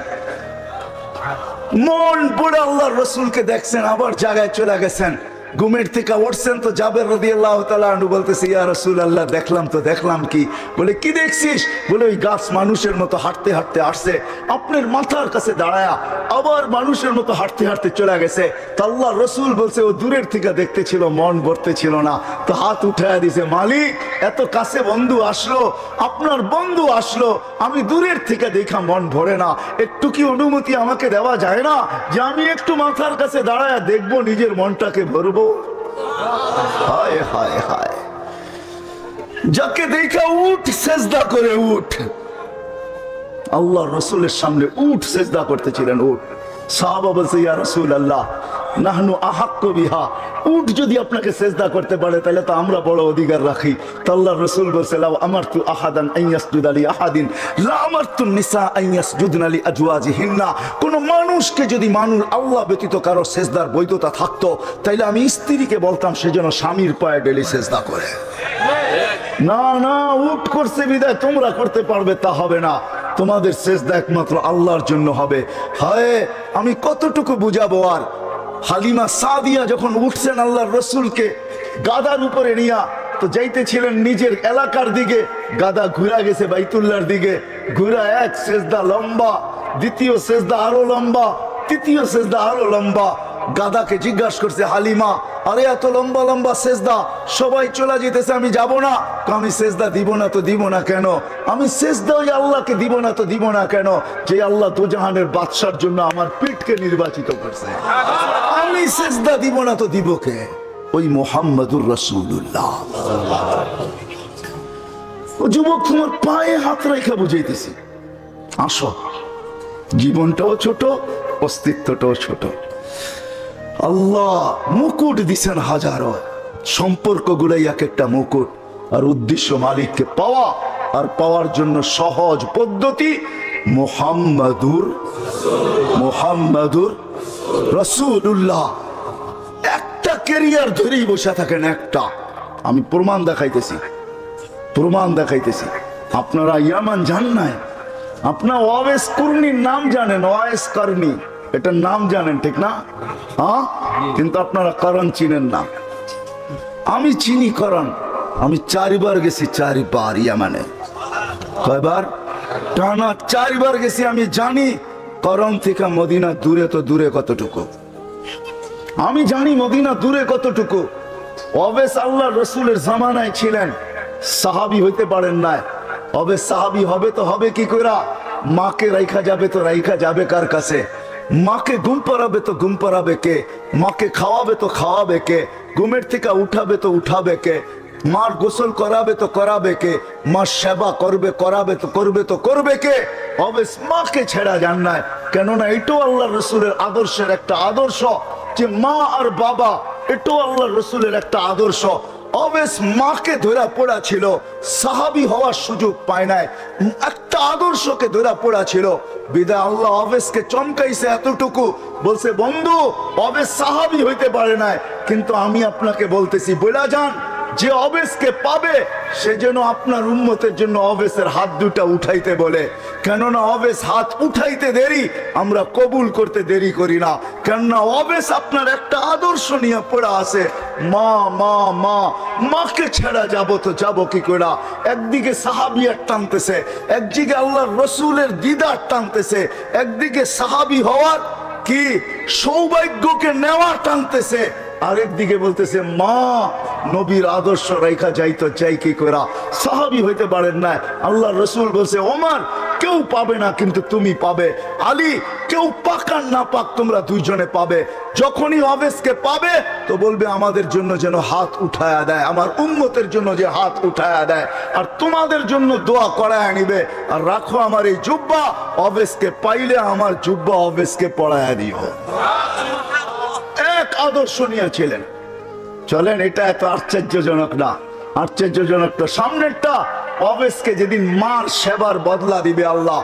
মন পড়ে আল্লাহ রসুলকে দেখছেন, আবার জায়গায় চলে গেছেন। ঘুমের থেকে উঠছেন তো জাবের রাদিয়াল্লাহু তাআলা আনহু বলতেছে ইয়া রাসূলুল্লাহ দেখলাম তো। দেখলাম কি? বলে কি দেখছিস? বলে ওই গাছ মানুষের মতো হাঁটতে হাঁটতে আসছে, আপনার মাথার কাছে দাঁড়ায়া আবার মানুষের মতো হাঁটতে হাঁটতে চলে গেছে। তো আল্লাহ রসুল বলছে ও দূরের থেকে দেখতে ছিল, মন ভরতে ছিল না। তো হাত উঠায়া দিছে, মালিক এত কাছে বন্ধু আসলো, আপনার বন্ধু আসলো, আমি দূরের থেকে দেখা মন ভরে না, একটু কি অনুমতি আমাকে দেওয়া যায় না যে আমি একটু মাথার কাছে দাঁড়ায়া দেখবো, নিজের মনটাকে ভরবো? হায় হায় হায়, যাকে দেখা উঠ সেজদা করে উঠ। আল্লাহ রসুলের সামনে উঠ সেজদা করতেছিলেন, উঠ। সাহাবা বলছে ইয়া রাসূলুল্লাহ নাহনু আহাক্কু বিহা, উঠ যদি আপনাকে সেজদা করতে পারে তাহলে তো আমরা বড় অধিকার রাখি। তো আল্লাহ রসুল বলছে লাউ আমারতু আহাদান আন ইয়াসজুদা লি আহাদিন লা আমারতু নিসা আন ইয়াসজুদনা লি আজওয়াজিহিন্না। কোন মানুষকে যদি আল্লাহ ব্যতীত কারো সেজদার বৈধতা থাকতো, তাইলে আমি স্ত্রীকে বলতাম সে যেন স্বামীর পায়ে ডেলি সেজদা করে। না না, উঠ করছে বিদায় তোমরা করতে পারবে তা হবে না, তোমাদের সেজদা একমাত্র আল্লাহর জন্য হবে। হায়, আমি কতটুকু বুঝাবো আর। হালিমা সাদিয়া যখন উঠছেন আল্লাহর রসুলকে গাদার উপরে নিয়া, তো যাইতেছিলেন নিজের এলাকার দিকে, গাদা ঘুরা গেছে বাইতুল্লাহর দিকে। ঘুরা এক সেজদা লম্বা, দ্বিতীয় সেজদা আরো লম্বা, তৃতীয় সেজদা আরো লম্বা। গাদাকে জিজ্ঞাসা করছে হালিমা, আরে এত লম্বা লম্বা সেজদা, সবাই চলে যেতেছে, আমি যাব না। আমি সেজদা দিব না তো দিব না কেন? আমি সেজদা ওই আল্লাহকে দিব না তো দিব না কেন যে আল্লাহ দুজাহানের বাদশার জন্য আমার পিঠকে নির্বাচিত করছে। আমি সেজদা দিব না তো দিব কে? ওই মুহাম্মদুর রাসূলুল্লাহ। ও যুবক, তোমার পায়ে হাত রেখে বুঝাইতেছি, আসো, জীবনটাও ছোট, অস্তিত্বটাও ছোট। আল্লাহ মুকুট দিছেন হাজারো, সম্পর্ক গুলাই এক একটা মুকুট, আর উদ্দেশ্য মালিককে পাওয়া, আর পাওয়ার জন্য সহজ পদ্ধতি মুহাম্মাদুর রাসূলুল্লাহ। একটা ক্যারিয়ার ধরেই বসে থাকেন, একটা। আমি প্রমাণ দেখাইতেছি। আপনারা ইয়ামান জান নাই, আপনার ওয়াইস কুরনির নাম জানেন, ওয়াইস কারনি এটার নাম জানেন, ঠিক না? হ্যাঁ, কিন্তু আপনারা করণ চিনেন না। আমি চিনি করণ, আমি 4 বার গেছি, 4 বার ইয়ামানে। কয়বার? টানা 4 বার গেছি। আমি জানি করণ থেকে মদিনা দূরে তো দূরে কতটুকু, আমি জানি মদিনা দূরে কতটুকু। ওয়াইস আল্লাহ রসুলের জামানায় ছিলেন, সাহাবী হইতে পারেন না। অবে সাহাবী হবে তো হবে কি কইরা? মাকে রাইখা যাবে তো রাইখা যাবে কার কাছে? মাকে ঘুম পাড়াবে তো ঘুম পাড়াবে কে? মাকে খাওয়াবে তো খাওয়াবে কে? ঘুমের থেকে উঠাবে তো উঠাবে কে? মার গোসল করাবে তো করাবে কে? মার সেবা করাবে তো করবে কে? অবে মাকে ছেড়া যান না, কেননা এটাও আল্লাহ রসুলের আদর্শের একটা আদর্শ, যে মা আর বাবা এটাও আল্লাহ রসুলের একটা আদর্শ। অবেস মাকে ধরা পড়া ছিল, সাহাবী হওয়ার সুযোগ পায় নাই, একটা আদর্শকে ধরা পড়া ছিল। বিদায় আল্লাহ অবেসকে চমকাইছে এতটুকু, বলছে বন্ধু অবেস সাহাবী হইতে পারে নাই, কিন্তু আমি আপনাকে বলতেছি বলে যান, যে অবেসকে পাবে সে যেন আপনার উম্মতের জন্য অবেসের হাত দুটা উঠাইতে বলে। কেননা অবেস হাত উঠাইতে দেরি, আমরা কবুল করতে দেরি করি না। কেননা অবেস আপনার একটা আদর্শ নিয়ে পড়া আছে, মা মা মা, মাকে ছেড়া যাবো তো যাবো কি করে? একদিকে সাহাবিয়ার টানতেছে, একদিকে আল্লাহর রসুলের দিদার টানতেছে, একদিকে সাহাবি হওয়ার কি সৌভাগ্যকে নেওয়া টানতেছে, আরেকদিকে বলতেছে মা নবীর আদর্শ রাইখা যাইতো যাই কি করা। সাহাবী হইতে পারেন না। আল্লাহ রসুল বলছে ওমর কেউ পাবে না কিন্তু তুমি পাবে, আলী কেউ পাক আর না পাক তোমরা দুইজনে পাবে। যখনই অবেসকে পাবে তো বলবে আমাদের জন্য যেন হাত উঠায়া দেয়, আমার উম্মতের জন্য যে হাত উঠায়া দেয়, আর তোমাদের জন্য দোয়া করায় নিবে। আর রাখো আমার এই জুব্বা, অবেসকে পাইলে আমার জুব্বা অবেসকে পড়ায়া দিও। এক আদর্শ নিয়েছিলেন। চলেন, এটা এত আশ্চর্যজনক না, আশ্চর্যজনক তো সামনেরটা। অবেসকে যেদিন মার সেবার বদলা দিবে আল্লাহ,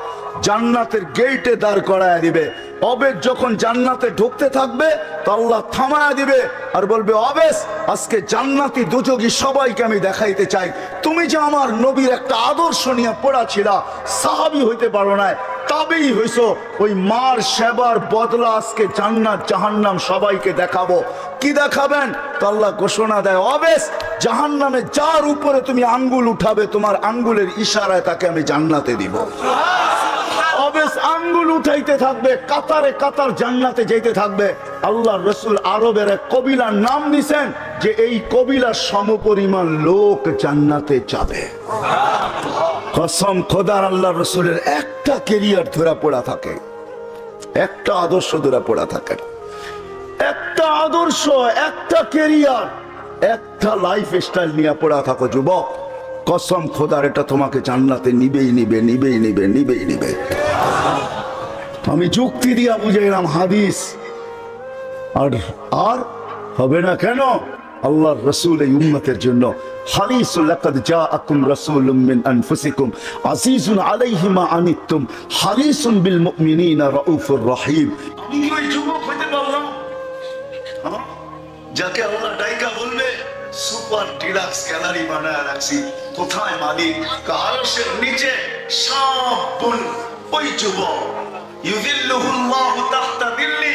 জান্নাতের গেটে দাঁড় করায় দিবে। অবেস যখন জান্নাতে ঢুকতে থাকবে তো আল্লাহ থামায়া দিবে আর বলবে অবেস আজকে জান্নাতি দুযোগী সবাইকে আমি দেখাইতে চাই, তুমি যে আমার নবীর একটা আদর্শ নিয়ে পড়া ছিল, সাহাবী হইতে পারো না, তাবেই হইছো, ওই মার সেবার বদলা আজকে জান্নাত জাহান্নাম সবাইকে দেখাবো। কি দেখাবেন? তো আল্লাহ ঘোষণা দেয় অবেস জাহান্নামে যার উপরে তুমি আঙ্গুল উঠাবে, তোমার আঙ্গুলের ইশারায় তাকে আমি জান্নাতে দিব। অবেস আঙ্গুল উঠাইতে থাকবে, কাতারে কাতার জান্নাতে যেতে থাকবে। আল্লাহ রসুল আরবের এক কবিলার নাম দিছেন যে এই কবিলার সমপরিমাণ লোক জান্নাতে যাবে। কসম খোদার, আল্লাহ রসুলের একটা ক্যারিয়ার ধরা পড়া থাকে, একটা আদর্শ ধরা পড়া থাকে, একটা আদর্শ, একটা ক্যারিয়ার, একটা লাইফ স্টাইল নিয়ে পড়া থাকো যুবক। কসম খোদার, এটা তোমাকে জান্নাতে নিবেই নিবে, নিবেই নিবে, নিবেই নিবে। আমি যুক্তি দিয়া বুঝাইলাম হাদিস, আর আর হবে না কেন? আল্লাহর রাসূল এই উম্মতের জন্য হারিসুল, লাকাদ জাআকুম রাসূলুম মিন আনফুসিকুম আজিজুন আলাইহি মা আনিতুম হারিসুন বিল মুমিনিনা রাউফুর রহিম। আমি কি ওই যুবক হইতে পারলাম যাকে আল্লাহ ডাইকা বলবে সুপার ডিলাক্স গ্যালারি বানায় রাখছি? কোথায় মালিক? আরশের নিচে সাবুন। ওই যুবক ইউযিল্লুহুল্লাহু তাহতা দিল্লি,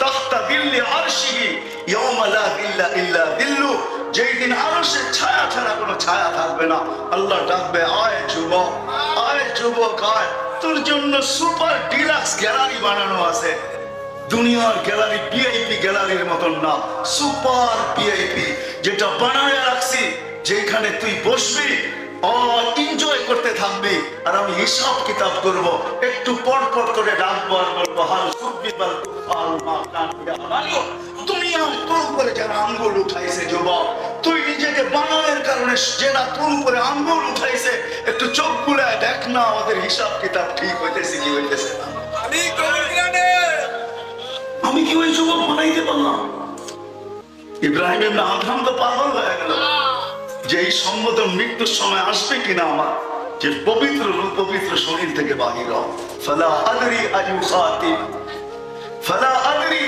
তাহতা দিল্লি আরশিহি ইয়াওমা লা দিল্লা ইল্লা দিল্লু, যেই দিন আরশের ছায়া ছাড়া কোনো ছায়া থাকবে না। আল্লাহ ডাকবে আয় যুবক, আয় যুবক আয়, তোর জন্য সুপার ডিলাক্স গ্যালারি বানানো আছে। দুনিয়ার গ্যালারি ভিআইপি গ্যালারির মতন না, সুপার ভিআইপি, যেটা বানায় রাখছি, যেখানে তুই বসবি আর এনজয় করতে থাকবি, আর আমি হিসাব কিতাব করব, একটু পর পর করে ডাকবো আর বলবো হাল সুবিবাল কুফাল মা কানিয়া মালিও। দুনিয়া তোর উপরে যারা আঙ্গুল উঠাইছে যুবক, তুই নিজেকে বানানোর কারণে যারা তোর উপরে আঙ্গুল উঠাইছে, একটু চোখ খুলে দেখ না আমাদের হিসাব কিতাব ঠিক হইতেছে কি হইতেছে না। আমি কি ওই যুবক বানাইতে পারলাম? ইব্রাহিম ইবনে আদহাম তো পাগল হয়ে গেল যে এই সম্বোধন মৃত্যুর সময় আসবে কিনা আমার, যে পবিত্র রূপ পবিত্র শরীর থেকে বাহির হও। ফালা আদরি আয়ু খাতিব, ফালা আদরি,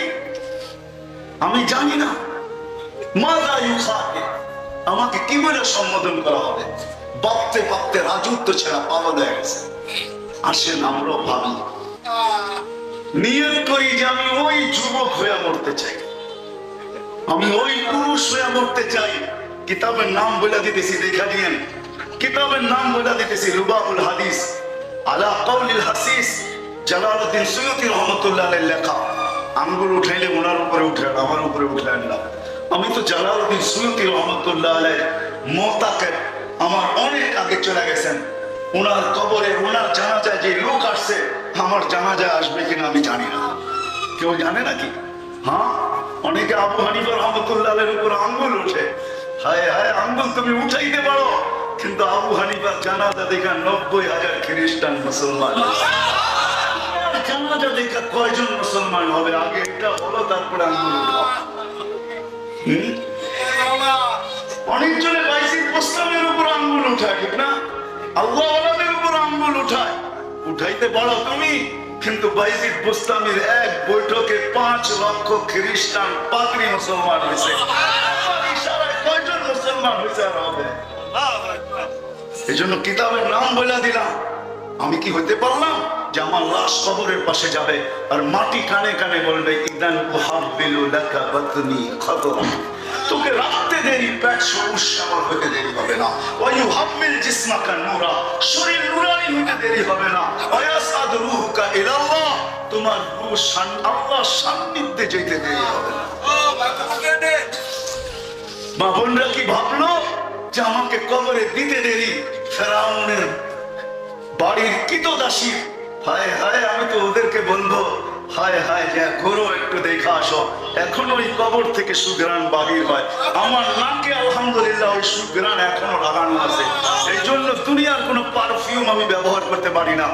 আমি জানি না, মাযা ইউখাতিব, আমাকে কি বলে সম্বোধন করা হবে। ভাবতে ভাবতে রাজত্ব ছেড়া পাগল হয়ে গেছে। আসেন আমরাও ভাবি, নিয়ত করি যে আমি ওই যুবক হয়ে মরতে চাই, আমি ওই পুরুষ হয়ে মরতে চাই। কিতাবের নাম বলে দিতেছি, দেখা দিয়েন, কিতাবের নাম বলে দিতেছি, রুবাউল হাদিস আলা কাউলিল হাসিস, জালালউদ্দিন সুয়ুতী রহমাতুল্লাহ আলাইহির লেখা। আঙ্গুল উঠাইলে ওনার উপরে উঠে, আমার উপরে উঠলেন না। আমি তো জালালউদ্দিন সুয়ুতী রহমাতুল্লাহ আলাইহির মোতাকে আমার অনেক আগে চলে গেছেন। ওনার কবরে ওনার জানাজায় যে লোক আসছে, আমার জানাজায় আসবে কিনা আমি জানি না। কেউ জানে নাকি? হ্যাঁ, অনেকে আবু হানিফা রহমাতুল্লাহ আলাইহির উপর আঙ্গুল উঠে। হায় হায়, আঙ্গুল তুমি উঠাইতে পারো, কিন্তু আবু হানিফার জানাজা দেখা 90,000 খ্রিস্টান মুসলমান। জানাজা দেখা কয়জন মুসলমান হবে? আগে এটা বলো, তারপরে আঙ্গুল উঠাও। অনেকজনে বাইজিদ বোস্তামের উপর আঙ্গুল উঠায়, ঠিক না? আল্লাহ ওয়ালাদের উপর আঙ্গুল উঠায়, উঠাইতে পারো তুমি, কিন্তু বাইজিদ বোস্তামির এক বৈঠকে 5 লক্ষ খ্রিস্টান পাদ্রী মুসলমান হয়েছে। ইশারায় কয়জন মুসলমান হয়েছে আর হবে? এই জন্য কিতাবের নাম বলে দিলাম। আমি কি হইতে পারলাম যে আমার লাশ কবরের পাশে যাবে আর মাটি কানে কানে বলবে, ইদান উহাব্বিলু লাকা বাতনি খাদরা, তোকে রাখতে দেরি, পেট সবুজ শ্যামল হইতে দেরি হবে না। ওয়ায়ুহাম্মিল জিসমাকা নূরা, শরীর নূরানি হইতে দেরি হবে না। ওয়ায়াসাদ রূহুকা ইলাল্লাহ, তোমার রূহ আল্লাহর সান্নিধ্যে যেতে দেরি হবে না। মা বোনরা কি ভাবলো যে আমাকে কবরে দিতে দেরি? ফেরাউনের বাড়ির কৃতদাসী, হায় হায়, আমি তো ওদেরকে বলবো, হায় হায়, যে ঘোরো একটু দেখা আসো। এখন ওই কবর থেকে সুঘ্রাণ বাহির হয়, আমার নাকে আলহামদুলিল্লাহ ওই সুঘ্রাণ এখনো লাগানো আছে। এই জন্য দুনিয়ার কোনো পারফিউম আমি ব্যবহার করতে পারি না।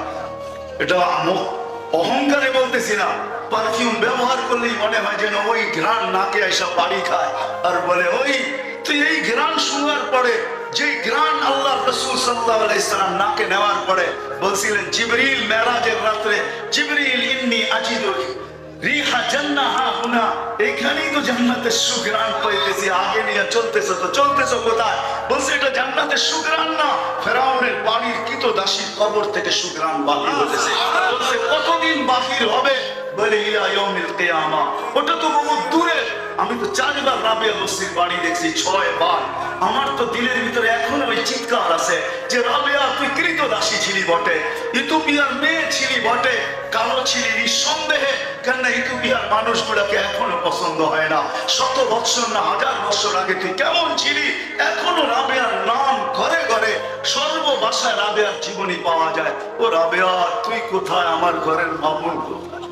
এটা অহংকারে বলতেছি না, পারফিউম ব্যবহার করলেই মনে হয় যেন ওই ঘ্রাণ নাকে এসে বাড়ি খায় আর বলে, ওই তুই এই ঘ্রাণ শোনার পরে, যে ঘ্রাণ আল্লাহ রাসূল সাল্লাল্লাহু আলাইহি সাল্লাম নাকে নেওয়ার পরে বলছিলেন, জিবরিল মেরাজের রাতে, জিবরিল ইন্নী আজিদু রিহা জান্নাহ হুনা, এইখানেই তো জান্নাতের সুঘ্রাণ পাইতেছি। আগে নিয়ে চলতেছো তো চলতেছো কোথায়? বলছে এটা জান্নাতের সুঘ্রাণ না, ফেরাউনের বাড়ির কৃতদাসীর কবর থেকে সুঘ্রাণ বাহির হতেছে। বলছে কতদিন বাহির হবে? বলে ইলা ইয়াউমিল কিয়ামা। ওটা তো বহু দূরে। আমি তো 4 বার রাবিয়া বস্তির বাড়ি দেখছি, 6 বার। আমার তো দিলের ভিতরে এখনো ওই চিৎকার আছে যে রাবিয়া, তুই কৃতদাসী ছিলি বটে, ইথিওপিয়ার মেয়ে ছিলি বটে, কালো ছিলি নিঃসন্দেহে, কেননা ইথিওপিয়ার মানুষগুলোকে এখনো পছন্দ হয় না। 100 বছর না 1000 বছর আগে তুই কেমন ছিলি? এখনো রাবিয়ার নাম ঘরে ঘরে সর্বভাষায় রাবিয়ার জীবনী পাওয়া যায়। ও রাবিয়া, তুই কোথায়? আমার ঘরের মামুন কোথায়?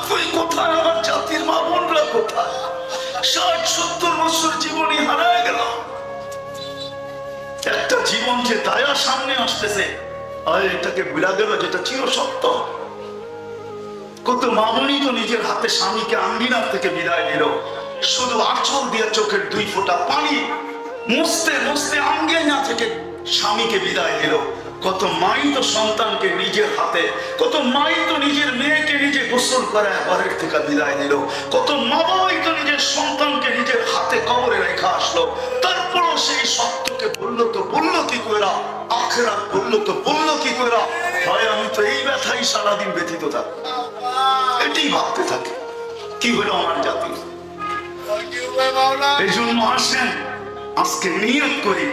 তুই কোথায়? আমার জাতির মা বোনরা কোথায়? 60-70 বছর জীবনী হারায় গেল। একটা জীবন যে দায়া সামনে আসতেছে, আর এটাকে ভুলা গেল যেটা চির সত্য। কত মা বোনই তো নিজের হাতে স্বামীকে আঙ্গিনার থেকে বিদায় দিল, শুধু আঁচল দিয়ে চোখের 2 ফোঁটা পানি মুছতে মুছতে আঙ্গিনা থেকে স্বামীকে বিদায় দিল। কত মাই তো সন্তানকে নিজের হাতে, কত মাই তো নিজের মেয়েকে নিজে গোসল করে ঘরের থেকে বিদায় দিল, কত মা বাবাই তো নিজের সন্তানকে নিজের হাতে কবরে রেখে আসলো। তারপরও সেই সত্যকে বললো কি করে, আখিরাত বললো কি করে? হয় আমি তো এই ব্যথাই সারাদিন ব্যথিত থাকি, এটাই ভাবতে থাকি কি হলো আমার জাতি। এই জন্য আসেন আজকে নিয়ত করি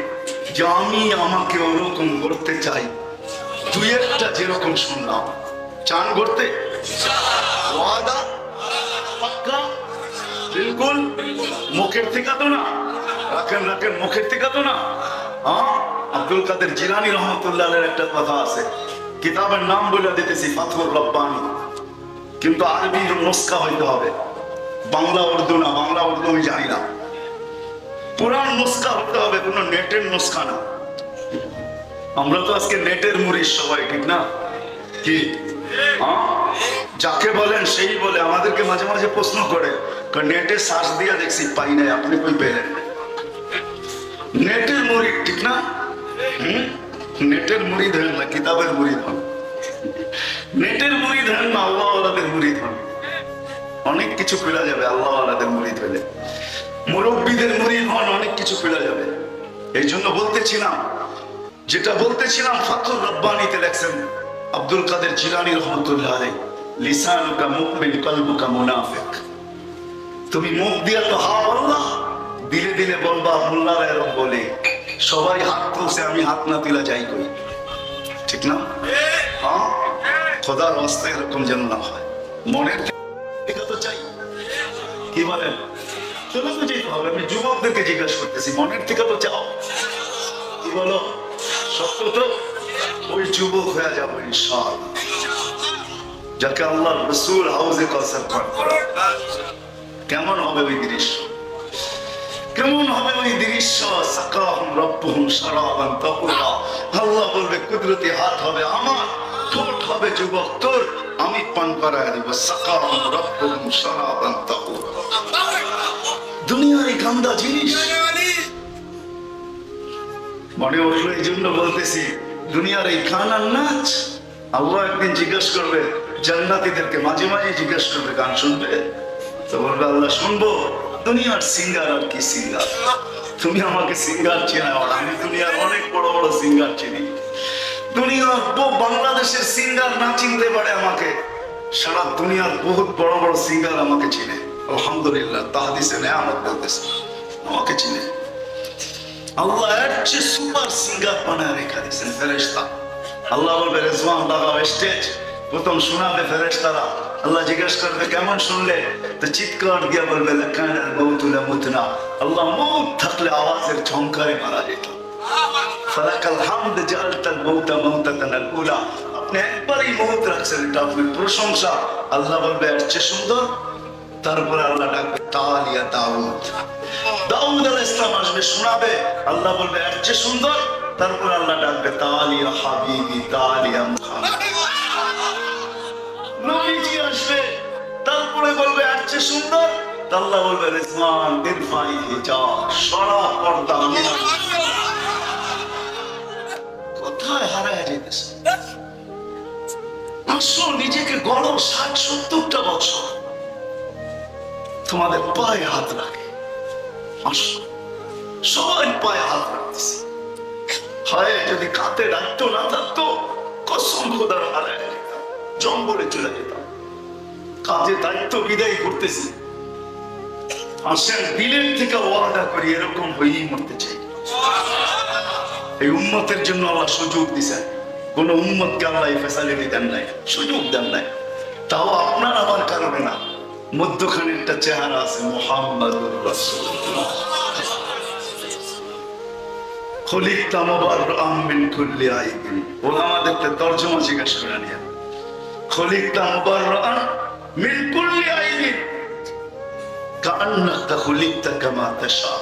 যে আমি আমাকে ওরকম করতে চাই। 2-1টা যেরকম শুনলাম, চান করতে ওয়াদা পাক্কা, বিলকুল মুখের থেকে তো না, রাখেন মুখের থেকে তো না। হ্যাঁ, আব্দুল কাদের জিলানী রহমতুল্লাহের একটা কথা আছে, কিতাবের নাম বলে দিতেছি, ফাতহুর রব্বানী, কিন্তু আরবির নুসখা হইতে হবে, বাংলা উর্দু না। বাংলা উর্দু আমি জানি না, পুরান নুসখা হতে হবে, কোনো নেটের নুসখা না। আমরা তো আজকে নেটের মুরিদ সবাই, ঠিক না? কি যাকে বলেন সেই বলে, আমাদেরকে মাঝে মাঝে প্রশ্ন করে নেটে সার্চ দিয়ে দেখছি পাই নাই, আপনি কই পেলেন? নেটের মুরিদ, ঠিক না? নেটের মুরিদ হন না, কিতাবের মুরিদ হন। নেটের মুরিদ হন না, আল্লাহ ওয়ালাদের মুরিদ হন। অনেক কিছু খোলা যাবে আল্লাহ ওয়ালাদের মুরিদ হলে। মুরব্বীদের মুরিদ হন, অনেক কিছু খোলা যাবে। এই জন্য বলতেছিলাম, যেটা বলতেছিলাম, ফাতুর রব্বানিতে লেখছেন আব্দুল কাদের জিলানী রহমাতুল্লাহ আলাইহি, লিসানুকা মুমিন কলবুকা মুনাফিক। তুমি মুখ দিয়ে তো হা বললা, দিলে দিলে বলবা মোল্লারা এরকম বলে, সবাই হাত তুলছে আমি হাত না তুলা যাই কই, ঠিক না? হ্যাঁ, খোদার রাস্তায় এরকম যেন না হয়। মনের থেকে তো চাই, কি বলেন? চলে তো যেতে হবে। আমি যুবকদেরকে জিজ্ঞাসা করতেছি, মনের থেকে তো চাও, কি বলো? সত্য তো? ওই যুবক হয়ে যাবো ইনশাআল্লাহ, যাকে আল্লাহ রাসূল হাউজে কাউসার পান করা। কেমন হবে ওই দৃশ্য? কেমন হবে ওই দৃশ্য? সাকাহুম রাব্বুহুম শারাবান তাহুরা। আল্লাহ বলবে, কুদরতি হাত হবে আমার, ঠোঁট হবে যুবক তোর, আমি পান করায় দিব। সাকাহুম রাব্বুহুম শারাবান তাহুরা। দুনিয়ার এই গান্দা জিনিস মনে উঠলো, এই জন্য বলতেছি, দুনিয়ার এই গান আর নাচ। আল্লাহ একদিন জিজ্ঞাসা করবে জান্নাতীদেরকে, মাঝে মাঝে জিজ্ঞাসা করবে, গান শুনবে? তো বলবে, আল্লাহ শুনবো। দুনিয়ার সিঙ্গার আর কি সিঙ্গার, তুমি আমাকে সিঙ্গার চেনাও, আমি দুনিয়ার অনেক বড় বড় সিঙ্গার চিনি। দুনিয়ার বাংলাদেশের সিঙ্গার না চিনতে পারে আমাকে, সারা দুনিয়ার বহুত বড় বড় সিঙ্গার আমাকে চিনে। আলহামদুলিল্লাহ, তাহাদিসে নেয়ামত বলতেছে, আমাকে চিনে। আল্লাহ এর চেয়ে সুপার সিঙ্গার বানায় রেখা দিয়েছেন ফেরেশতা। আল্লাহ বলবে, রেজওয়ান লাগাও স্টেজ, প্রথম শোনাবে ফেরেশতারা। আল্লাহ জিজ্ঞেস করবে, কেমন শুনলে? তো চিৎকার দিয়ে বলবে, লাকানাল মাউতু লামুতনা। আল্লাহ, মউত থাকলে আওয়াজের ঝংকারে মারা যেত। ফালাকাল হামদ জাআলতাল মাউতা মাউতাতানাল উলা। আপনি একবারই মউত রাখছেন, এটা আপনার প্রশংসা। আল্লাহ বলবে, এর চেয়ে সুন্দর? তারপরে আল্লাহ ডাকবে, তালিয়া দাউদ। দাউদ আলাইহিস সালাম আসবে, শোনাবে। আল্লাহ বলবে, এর চেয়ে সুন্দর? তারপরে আল্লাহ ডাকবে, তালিয়া হাবিবি, তালিয়া মুহাম্মদ। নবীজি আসবে, তারপরে বলবে, এর চেয়ে সুন্দর? আল্লাহ বলবে, রিজওয়ান ইরফাই হিজাব, সরা পর্দা। কোথায় হারায় যেতেছে? আসো, নিজেকে গড়ো ৬০-৭০টা বছর, তোমাদের পায়ে হাত রাখে। আসো, সবাই পায়ে হাত রাখতেছে। হায়, যদি কাতে রাখতো না থাকতো, কসম খোদার হারায় যেতাম, জঙ্গলে চলে যেতাম। কাজে দায়িত্ব বিদায় করতেছি। আসেন, দিলের থেকে ওয়াদা করি, এরকম হয়েই মরতে চাই। এই উম্মতের জন্য আল্লাহ সুযোগ দিছেন। কোন উম্মতকে আল্লাহ ফ্যাসিলিটি দেন নাই, সুযোগ দেন নাই। তাও আপনার আমার কারণে না, মধ্যখানে একটা চেহারা আছে, মুহাম্মাদুর রাসূলুল্লাহ। খলিকতা মুবাররাআম মিন কুল্লি আইবিন। ওলামাদেরকে তরজমা জিজ্ঞেস করে নিয়ে, খলিকতা মুবাররাআম মিন কুল্লি আইবিন কাআন্নাকা খলিকতা কামা তাশা।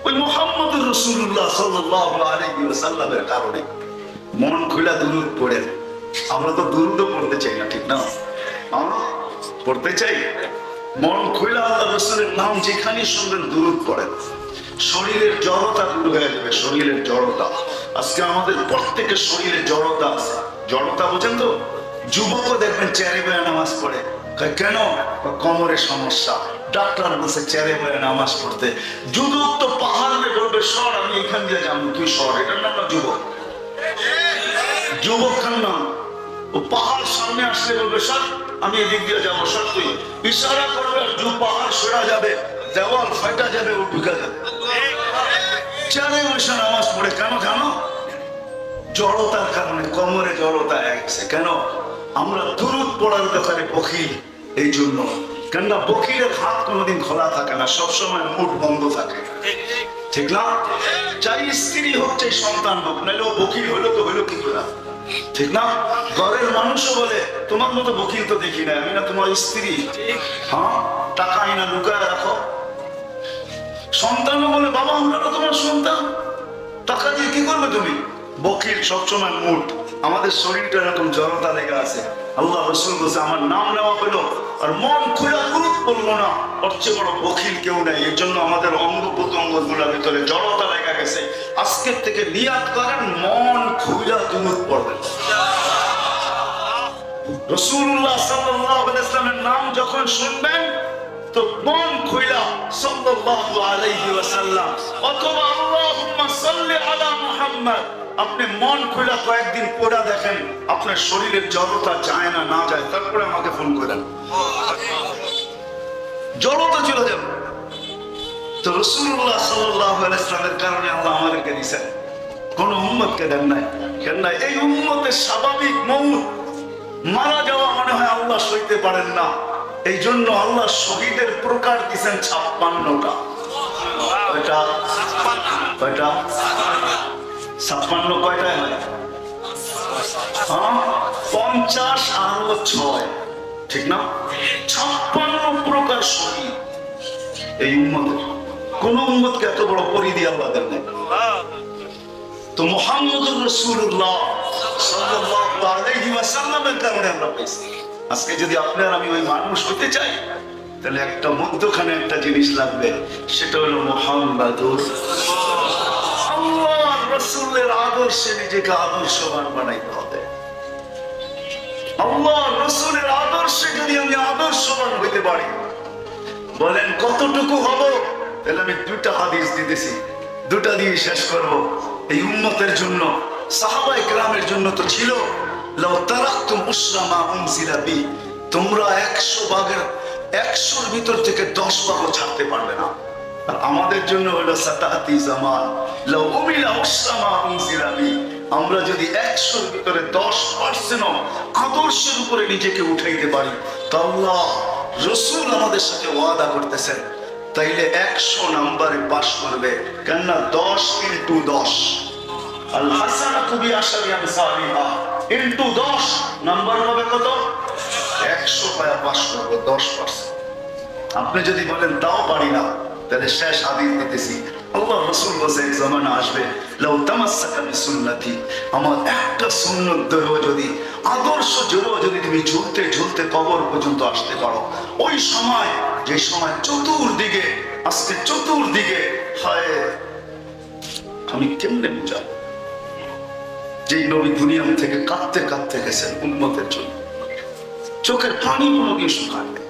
ওই মুহাম্মাদুর রাসূলুল্লাহ সাল্লাল্লাহু আলাইহি ওয়াসাল্লামের কারণে মন খুলে দুরূদ পড়েন। আমরা তো দুরূদও পড়তে চাই না, ঠিক না? আমরা পড়তে চাই, মন খুলে আল্লাহ রাসূলের নাম যেখানে শুনবেন দুরূদ পড়েন। শরীরের জড়তা দূর হয়ে যাবে, শরীরের জড়তা। আজকে আমাদের প্রত্যেকের শরীরে জড়তা আছে। জড়তা বোঝেন তো? যুবকও দেখবেন চেয়ারে বয়ে নামাজ পড়ে, কেন? কোমরের সমস্যা। ডাক্তার বলছে চেয়ারে বয়ে নামাজ পড়তে। যুবক তো পাহাড়ে বলবে, সর, আমি এখান দিয়ে যাবো, তুই সর। এটার নাম না যুবক। যুবক খান না, ও পাহাড় সামনে আসলে বলবে, সর, আমি এদিক দিয়ে যাবো, সর তুই। ইশারা করবে, পাহাড় সরা যাবে, দেওয়াল ফাটা যাবে, ও ঢুকে যাবে। চেয়ারে বসে নামাজ পড়ে, কেন জানো? জড়তার কারণে, কোমরে জড়তা গেছে। কেন? আমরা দুরূদ পড়ার ব্যাপারে বখিল। এই জন্য, কেননা বখিলের হাত কোনোদিন খোলা থাকে না, সবসময় মুখ বন্ধ থাকে, ঠিক না? চাই স্ত্রী হোক, চাই সন্তান হোক, নাহলে ও বখিল হলো তো হলো কি করে, ঠিক না? ঘরের মানুষও বলে, তোমার মতো বখিল তো দেখি না, আমি না তোমার স্ত্রী। হ্যাঁ, টাকা আইনা লুকায় রাখো। সন্তানও বলে, বাবা আমরা তো তোমার সন্তান, টাকা দিয়ে কি করবে তুমি? বকিল সবসময় মুঠ। আমাদের শরীরটা এরকম জড়তা লেগে আছে। আল্লাহ রাসূল বলেছে, আমার নাম নেওয়া হলো আর মন খোলা গুরুত্ব বললো না, ওর চেয়ে বড় বখিল কেউ নাই। এর জন্য আমাদের অঙ্গ প্রত্যঙ্গ গুলোর ভিতরে জড়তা লেগে গেছে। আজকের থেকে নিয়াত করেন মন খুলা দুরূদ পড়বেন। রাসূলুল্লাহ সাল্লাল্লাহু আলাইহি ওয়াসাল্লামের নাম যখন শুনবেন তো মন খুলা সাল্লাল্লাহু আলাইহি ওয়াসাল্লাম অথবা আল্লাহুম্মা সাল্লি আলা মুহাম্মদ, আপনি মন খুলা কয়েকদিন পড়া দেখেন আপনার শরীরের জড়তা যায় না, না যায়, তারপরে আমাকে ফোন করেন, জড়তা চলে যাবে। তো রাসূলুল্লাহ সাল্লাল্লাহু আলাইহি ওয়াসাল্লামের কারণে আল্লাহ আমাদেরকে দিয়েছেন, কোন উম্মতকে দেন নাই। কেন না? এই উম্মতের স্বাভাবিক মউত, মারা যাওয়া মনে হয় আল্লাহ সইতে পারেন না। এই জন্য আল্লাহ শহীদের প্রকার দিয়েছেন 56টা। কয়টা? 56 কয়টায় হয়? 50 আর 6, ঠিক না? 56 প্রকার শহীদ এই উম্মতের। কোন উম্মতকে এত বড় পরিধি আল্লাহ দেন নাই। তো মুহাম্মদুর রাসূলুল্লাহ সাল্লাল্লাহু আলাইহি ওয়াসাল্লামের কারণে আমরা পেয়েছি। আজকে যদি আপনি আর আমি ওই মানুষ হতে চাই তাহলে একটা মধ্যখানে একটা জিনিস লাগবে, সেটা হলো মুহাম্মাদুর আল্লাহর রাসূলের আদর্শে নিজেকে আদর্শবান বানাইতে হবে। আল্লাহর রাসূলের আদর্শে যদি আমি আদর্শবান হইতে পারি, বলেন কতটুকু হব? তাহলে আমি 2টা হাদিস দিতেছি, 2টা দিয়ে শেষ করব। এই উম্মতের জন্য, সাহাবায়ে কেরামের জন্য তো ছিল লাউ তারাকতুম উসরা মা উনজিলা বি, তোমরা 100 ভাগের 100-র ভিতর থেকে 10 ভাগও ছাড়তে পারবে না। আর আমাদের জন্য হলো সাতাতি জামান লাউ উমিলা উসরা মা উনজিলা বি, আমরা যদি 100-র ভিতরে 10% আদর্শের উপরে নিজেকে উঠাইতে পারি, তো আল্লাহ রাসূল আমাদের সাথে ওয়াদা করতেছেন তাইলে 100 নম্বরে পাস করবে। কেননা 10 × 10 আল হাসানাতু বিআশরি আমসালিহা ইনটু 10 নাম্বার হবে কত? 100 পায়া পাস করব 10%। আপনি যদি বলেন তাও পারি না, তাহলে শেষ হাদিস দিতেছি। আল্লাহ রাসূল বলেছে এক জামানা আসবে লাউ তামাসসাকা বিসুন্নতি, আমার একটা সুন্নাত ধরে যদি, আদর্শ ধরে যদি তুমি ঝুলতে ঝুলতে কবর পর্যন্ত আসতে পারো, ওই সময় যে সময় চতুর্দিকে, আজকে চতুর্দিকে হায়, আমি কেমনে বুঝাবো? যে নবী দুনিয়া থেকে কাঁদতে কাঁদতে গেছেন উম্মতের জন্য, চোখের পানি কোনোদিন শুকায় না,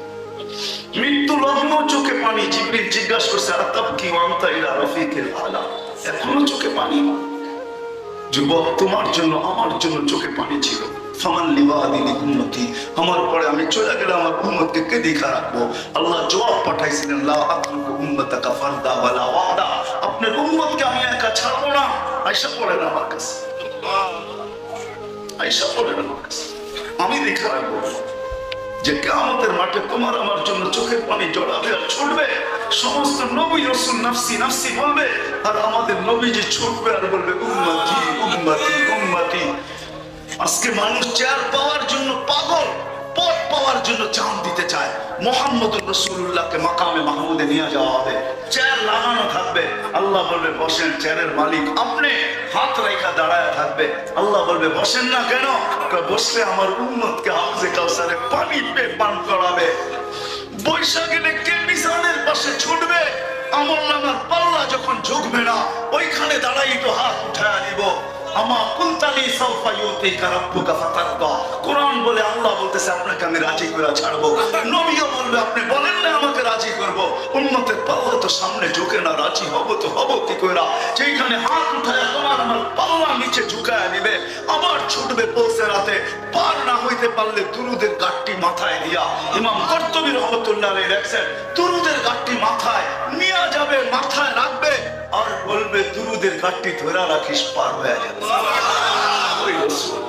মৃত্যু লগ্ন চোখে পানি। জিবরিল জিজ্ঞাসা করছে আতাবকি ওয়া আনতা ইলা রাফিকিল আলা, এখনো চোখে পানি? যুবক, তোমার জন্য আমার জন্য চোখে পানি ছিল। ফামান লিবাদি লিউম্মতি, আমার পরে আমি চলে গেলাম আমার উম্মতকে কে দেখা রাখবো? আল্লাহ জবাব পাঠাইছিলেন লা আতরুকু উম্মাতাকা ফারদা ওয়ালা ওয়াদা, আপনার উম্মতকে আমি একা ছাড়বো না। আয়েশা পড়েন আমার কাছে, আয়েশা পড়েন আমার কাছে, আমি দেখা রাখবো যে কিয়ামতের মাঠে তোমার আমার জন্য চোখের পানি জড়াবে আর ছুটবে। সমস্ত নবী রাসূল নাফসি নাফসি বলবে, আর আমাদের নবী যে ছুটবে আর বলবে উম্মতি উম্মতি উম্মতি। আজকে মানুষ চেয়ার পাওয়ার জন্য পাগল, পদ পাওয়ার জন্য জান দিতে চায়। মুহাম্মদুর রাসূলুল্লাহকে মাকামে মাহমুদে নিয়ে যাওয়া হবে, চেয়ার লাগানো থাকবে, আল্লাহ বলবে বসেন, চেয়ারের মালিক আপনি, হাত রেখা দাঁড়ায় থাকবে। আল্লাহ বলবে বসেন না কেন? বসলে আমার উম্মতকে হাউজে কাউসারে পানি পান করাবে। বৈশাখে কে মিজানের পাশে ছুটবে? আমলনামার পাল্লা যখন ঝুঁকবে না, ওইখানে দাঁড়াই তো হাত উঠায় নিব। আমা কুনতালি সাওফা ইউতিকা রাব্বুকা ফাতারদা, কোরআন বলে আল্লাহ বলতেছে আপনাকে আমি রাজি করে ছাড়বো। নবীও বলবে আপনি বলেন না আমাকে রাজি করব। উম্মতের পাল্লা তো সামনে ঝুঁকে না, রাজি হব তো হব কি করে? যেখানে হাত উঠায় তোমার আমার পাল্লা নিচে ঝুঁকায় নিবে, আবার ছুটবে পৌঁছে রাতে। পার না হইতে পারলে দুরুদের গাঁটটি মাথায় দিয়া, ইমাম কর্তুবী রহমাতুল্লাহ আলাইহি লেখছেন, দুরুদের গাঁটটি মাথায় নিয়ে যাবে, মাথায় রাখবে আর বলবে দুরুদের গাঁটটি ধরে রাখিস, পার হয়ে যাবে। ওই রাসূল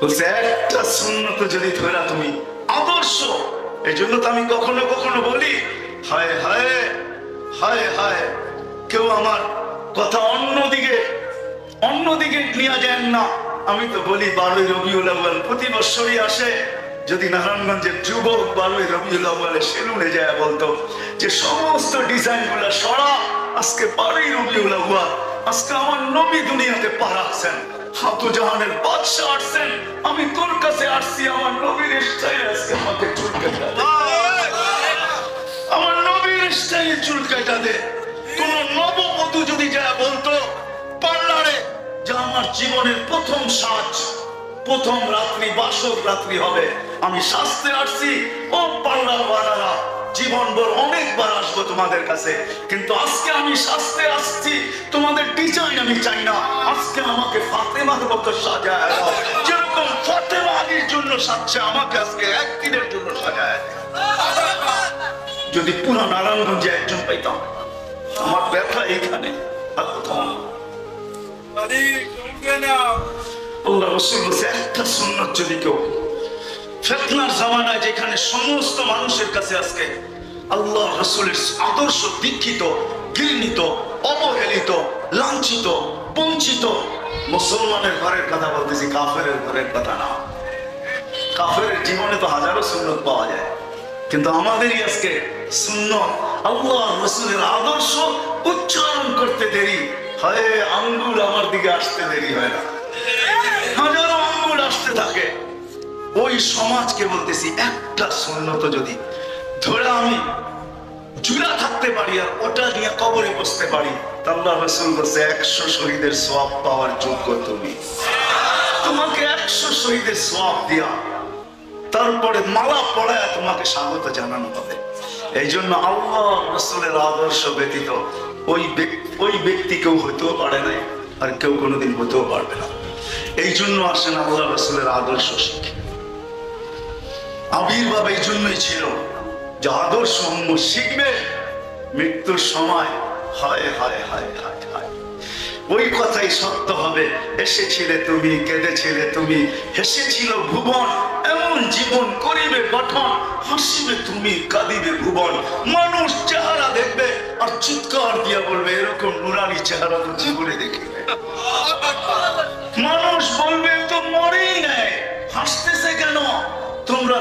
বলছে একটা সুন্নত যদি ধরে তুমি আদর্শ। এই জন্য তো আমি কখনো কখনো বলি হায় হায় হায় হায়, কেউ আমার কথা অন্যদিকে নিয়ে যান না। আমি তো বলি 12ই রবিউল আউয়াল প্রতি বছরই আসে। যদি নারায়ণগঞ্জের যুবক 12ই রবিউল আউয়ালে সেলুনে যায় বলতো যে সমস্ত ডিজাইন গুলা সরা, আজকে 12ই রবিউল আউয়াল আজকে আমার নবী দুনিয়াতে পা রাখছেন, হাতু জাহানের বাদশা আসছেন, আমি তোর কাছে আসছি আমার নবীর স্টাইলে আজকে আমাকে চুল কাটা দে, আমার নবীর স্টাইলে চুল কাটা দে। কোন নববধূ যদি যা বলতো পার্লারে যে আমার জীবনের প্রথম সাজ, প্রথম রাত্রি বাসর রাত্রি হবে, আমি সাজতে আসছি, ও পার্লার বানারা জীবনভর অনেকবার আসবো তোমাদের কাছে, কিন্তু আজকে আমি সাজতে আসছি, তোমাদের ডিজাইন আমি চাই না, আজকে আমাকে ফাতেমার মতো সাজায় দাও, যেরকম ফাতেমা আলীর জন্য সাজছে আমাকে আজকে একদিনের জন্য সাজায়। যদি পুরো নারায়ণগঞ্জে একজন পাইতাম, আমার ব্যথা এখানে। আল্লাহ রাসূল বলেছে একটা সুন্নাত যদি কেউ ফিতনার জামানায় যেখানে সমস্ত মানুষের কাছে আজকে আল্লাহ রাসূলের আদর্শ দীক্ষিত, ঘৃণিত, অবহেলিত, লাঞ্ছিত, বঞ্চিত মুসলমানের ঘরের কথা বলতেছি, কাফেরের ঘরের কথা না। কাফেরের জীবনে তো হাজারো সুন্নত পাওয়া যায়, কিন্তু আমাদেরই আজকে সুন্নত আল্লাহ রাসূলের আদর্শ উচ্চারণ করতে দেরি হয়, আঙ্গুল আমার দিকে আসতে দেরি হয় না, হাজারো আঙ্গুল আসতে থাকে। ওই সমাজকে বলতেছি একটা সুন্নত যদি ধরে আমি জুড়া থাকতে পারি আর ওটা নিয়ে কবরে বসতে পারি, আল্লাহ রাসূল বলেছে 100 শহীদের সওয়াব পাওয়ার যোগ্য তুমি। তোমাকে 100 শহীদের সওয়াব দিয়া তারপরে মালা পড়ায় তোমাকে স্বাগত জানানো হবে। এই জন্য আল্লাহ রাসূলের আদর্শ ব্যতীত ওই ব্যক্তি কেউ হতেও পারে নাই, আর কেউ কোনোদিন হতেও পারবে না। এই জন্য আসেন আল্লাহ রাসূলের আদর্শ শিখে। আবির্ভাব এই জন্যই ছিল যে আদর্শ শিখবে, মৃত্যুর সময় হায় হায় হায় হায় হায় ওই কথাই সত্য হবে। এসেছিলে তুমি, কেঁদেছিলে তুমি, হেসেছিল ভুবন, এমন জীবন করিবে গঠন, হাসিবে তুমি, কাঁদিবে ভুবন। মানুষ চেহারা দেখবে আর চিৎকার দিয়া বলবে এরকম নুরানি চেহারা তো জীবনে দেখিবে। মানুষ বলবে তো মরেই নাই, হাসতেছে কেন? তোমরা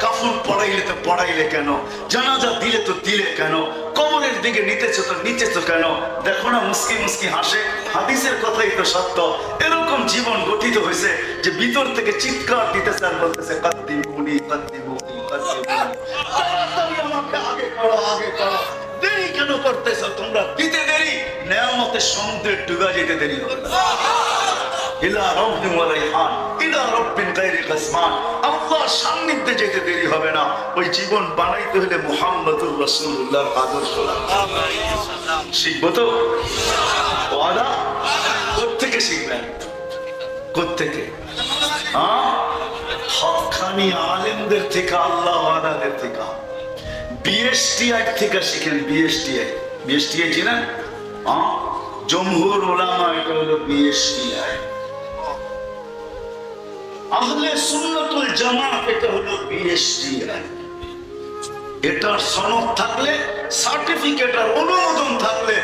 কাফন পড়াইলে তো পড়াইলে কেন? জানাজা দিলে তো দিলে কেন? কবরের দিকে নিতেছো তো নিতেছো কেন? দেখো না মুস্কি মুস্কি হাসে, হাদিসের কথাই তো সত্য। এরকম জীবন গঠিত হয়েছে যে ভিতর থেকে চিৎকার দিতেছে আর বলতেছে কাদ্দিমুনি কাদ্দিমুনি কাদ্দিমুনি, তাড়াতাড়ি আমাকে আগে করো আগে করো। দেরি কেন করতেছো তোমরা? দিতে দেরি, নেয়ামতের সমুদ্রে ডুবা যেতে দেরি হবে না। ইলা রাব্বিন ওয়া রাইহান ইলা রাব্বিন গায়রি কাসমান, আল্লাহর সান্নিধ্যে যেতে দেরি হবে না। ওই জীবন বানাইতে হলে মুহাম্মদুর রাসূলুল্লাহর আদর্শ শিখবো তো। ওয়াদা কোত্থেকে শিখবেন? কোত্থেকে? হক্কানি আলেমদের থেকে, আল্লাহ ওয়াদাদের থেকে, বিএসটিআই থেকে শিখেন। বিএসটিআই চিনেন? জমহুর উলামা, এটা হলো বিএসটিআই। আহলে সুন্নাতুল জামাত, এটা হলো বিএসটিআই। এটার সনদ থাকলে, সার্টিফিকেট আর অনুমোদন থাকলে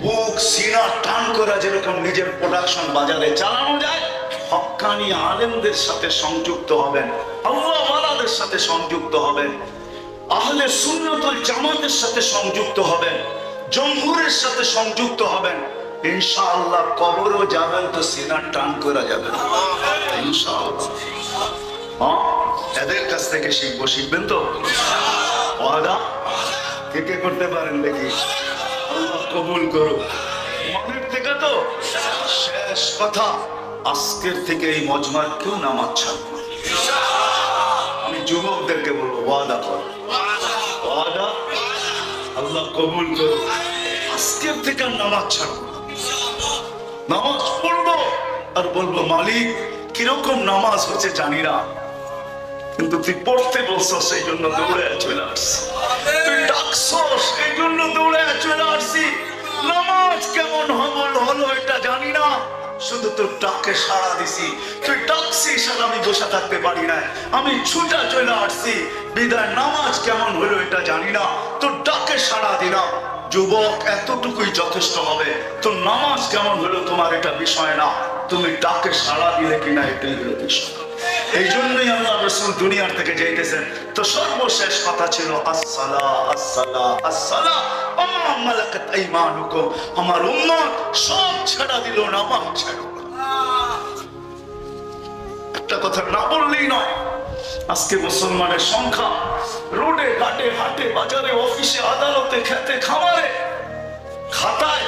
বুক সিনা টান করা যেরকম নিজের প্রোডাকশন বাজারে চালানো যায়, হক্কানি আলেমদের সাথে সংযুক্ত হবেন, আল্লাহ ওয়ালাদের সাথে সংযুক্ত হবেন, আহলে সুন্নাতুল জামাতের সাথে সংযুক্ত হবেন, জমহুরের সাথে সংযুক্ত হবেন, ইনশাআল্লাহ কবরও যাবেন তো সিনার টান করা যাবে ইনশাআল্লাহ। এদের কাছ থেকে শিখবো, শিখবেন তো? ওয়াদা কে কে করতে পারেন দেখি? আল্লাহ কবুল করো। মনের থেকে তো শেষ কথা, আজকের থেকে এই মজমার কেউ নামাজ ছাড়বো। আমি যুবকদেরকে বলবো ওয়াদা করো, ওয়াদা। আল্লাহ কবুল করো। আজকের থেকে নামাজ ছাড়বো, নামাজ পড়বো আর বলবো মালিক কিরকম নামাজ হচ্ছে জানি না, কিন্তু তুই পড়তে বলছো সেই জন্য দৌড়ে চলে আসছি, তুই ডাকছো সেই জন্য দৌড়ে চলে আসছি। নামাজ কেমন হলো এটা জানি না, শুধু তোর ডাকে সাড়া দিছি। তুই ডাকছিস আর আমি বসে থাকতে পারি না, আমি ছুটা চলে আসছি। বিদায় নামাজ কেমন হলো এটা জানি না, তোর ডাকে সাড়া দিলাম। যুবক, এতটুকুই যথেষ্ট হবে। তোর নামাজ কেমন হলো তোমার এটা বিষয় না, তুমি ডাকে সাড়া দিলে কিনা এটাই হলো বিষয়। এই জন্যই আল্লাহ রাসূল দুনিয়ার থেকে যাইতেছেন। তো সর্বশেষ কথা ছিল আসসালা আসসালা আসসালা ওয়া মালাকাত আইমানুকুম, আমার উম্মত সব ছেড়া দিল, নামাজ ছাড়ো। একটা কথা না বললেই নয়। আজকে মুসলমানের সংখ্যা রোডে ঘাটে হাটে বাজারে অফিসে আদালতে খেতে খামারে খাতায়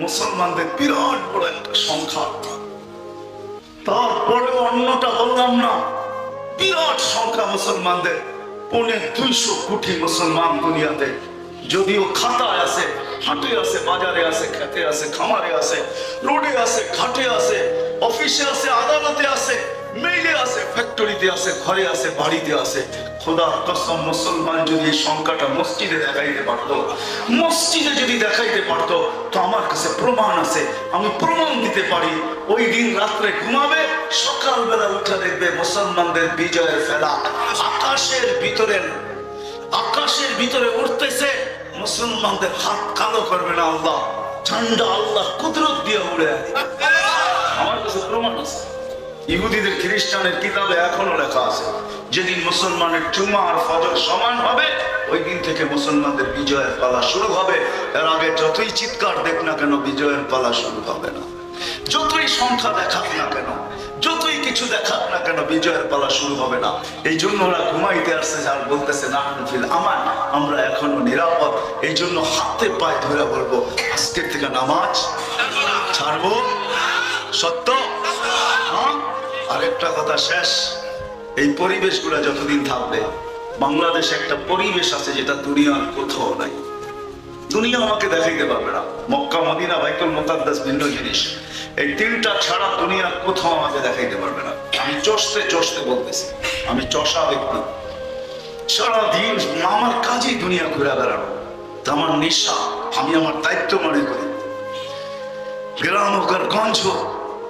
মুসলমানদের বিরাট বড় একটা সংখ্যা। তারপরে অন্যটা বললাম না, বিরাট সংখ্যা মুসলমানদের, 250 কোটি মুসলমান দুনিয়াতে। যদিও খাতায় আছে, হাটে আছে, বাজারে আছে, খেতে আছে, খামারে আছে, রোডে আছে, ঘাটে আছে, অফিসে আছে, আদালতে আছে, মেইলে আছে, ফ্যাক্টরিতে আছে, ঘরে আছে, বাড়িতে আছে। খোদার কসম, মুসলমান যদি এই সংখ্যাটা মসজিদে দেখাইতে পারতো, মসজিদে যদি দেখাইতে পারতো, তো আমার কাছে প্রমাণ আছে, আমি প্রমাণ দিতে পারি। ওই দিন রাত্রে ঘুমাবে, সকালবেলা উঠে দেখবে মুসলমানদের বিজয়ের ফেলা আকাশের ভিতরে উঠতেছে। মুসলমানদের হাত কালো করবে না আল্লাহ, ঠান্ডা আল্লাহ কুদরত দিয়ে উড়ে। আমার কাছে প্রমাণ আছে। ইহুদিদের খ্রিস্টানের কিতাবে এখনো লেখা আছে, যেদিন মুসলমানের জুমা আর ফজর সমান হবে, ওই দিন থেকে মুসলমানদের বিজয়ের পালা শুরু হবে। এর আগে যতই চিৎকার দেখ না কেন, বিজয়ের পালা শুরু হবে না। যতই সংখ্যা দেখাক না কেন, যতই কিছু দেখাক না কেন, বিজয়ের পালা শুরু হবে না। এই জন্য ওরা ঘুমাইতে আসছে, আর বলতেছে না ফিল আমান, আমরা এখনো নিরাপদ। এই জন্য হাতে পায়ে ধরে বলবো, আজকের থেকে নামাজ ছাড়বো। সত্য। আরেকটা কথা শেষ, এই পরিবেশগুলো যতদিন থাকবে, বাংলাদেশে একটা পরিবেশ আছে যেটা দুনিয়ার কোথাও নাই। দুনিয়া আমাকে দেখাইতে পারবে না। মক্কা, মদিনা, বাইতুল মুকাদ্দাস ভিন্ন জিনিস। এই তিনটা ছাড়া দুনিয়ার কোথাও আমাকে দেখাইতে পারবে না। আমি চষতে বলতেছি, আমি চষা ব্যক্তি। সারাদিন আমার কাজই দুনিয়া ঘুরে বেড়ানো, আমার নেশা। আমি আমার দায়িত্ব মনে করি। গ্রাম হোক আর গঞ্জ হোক,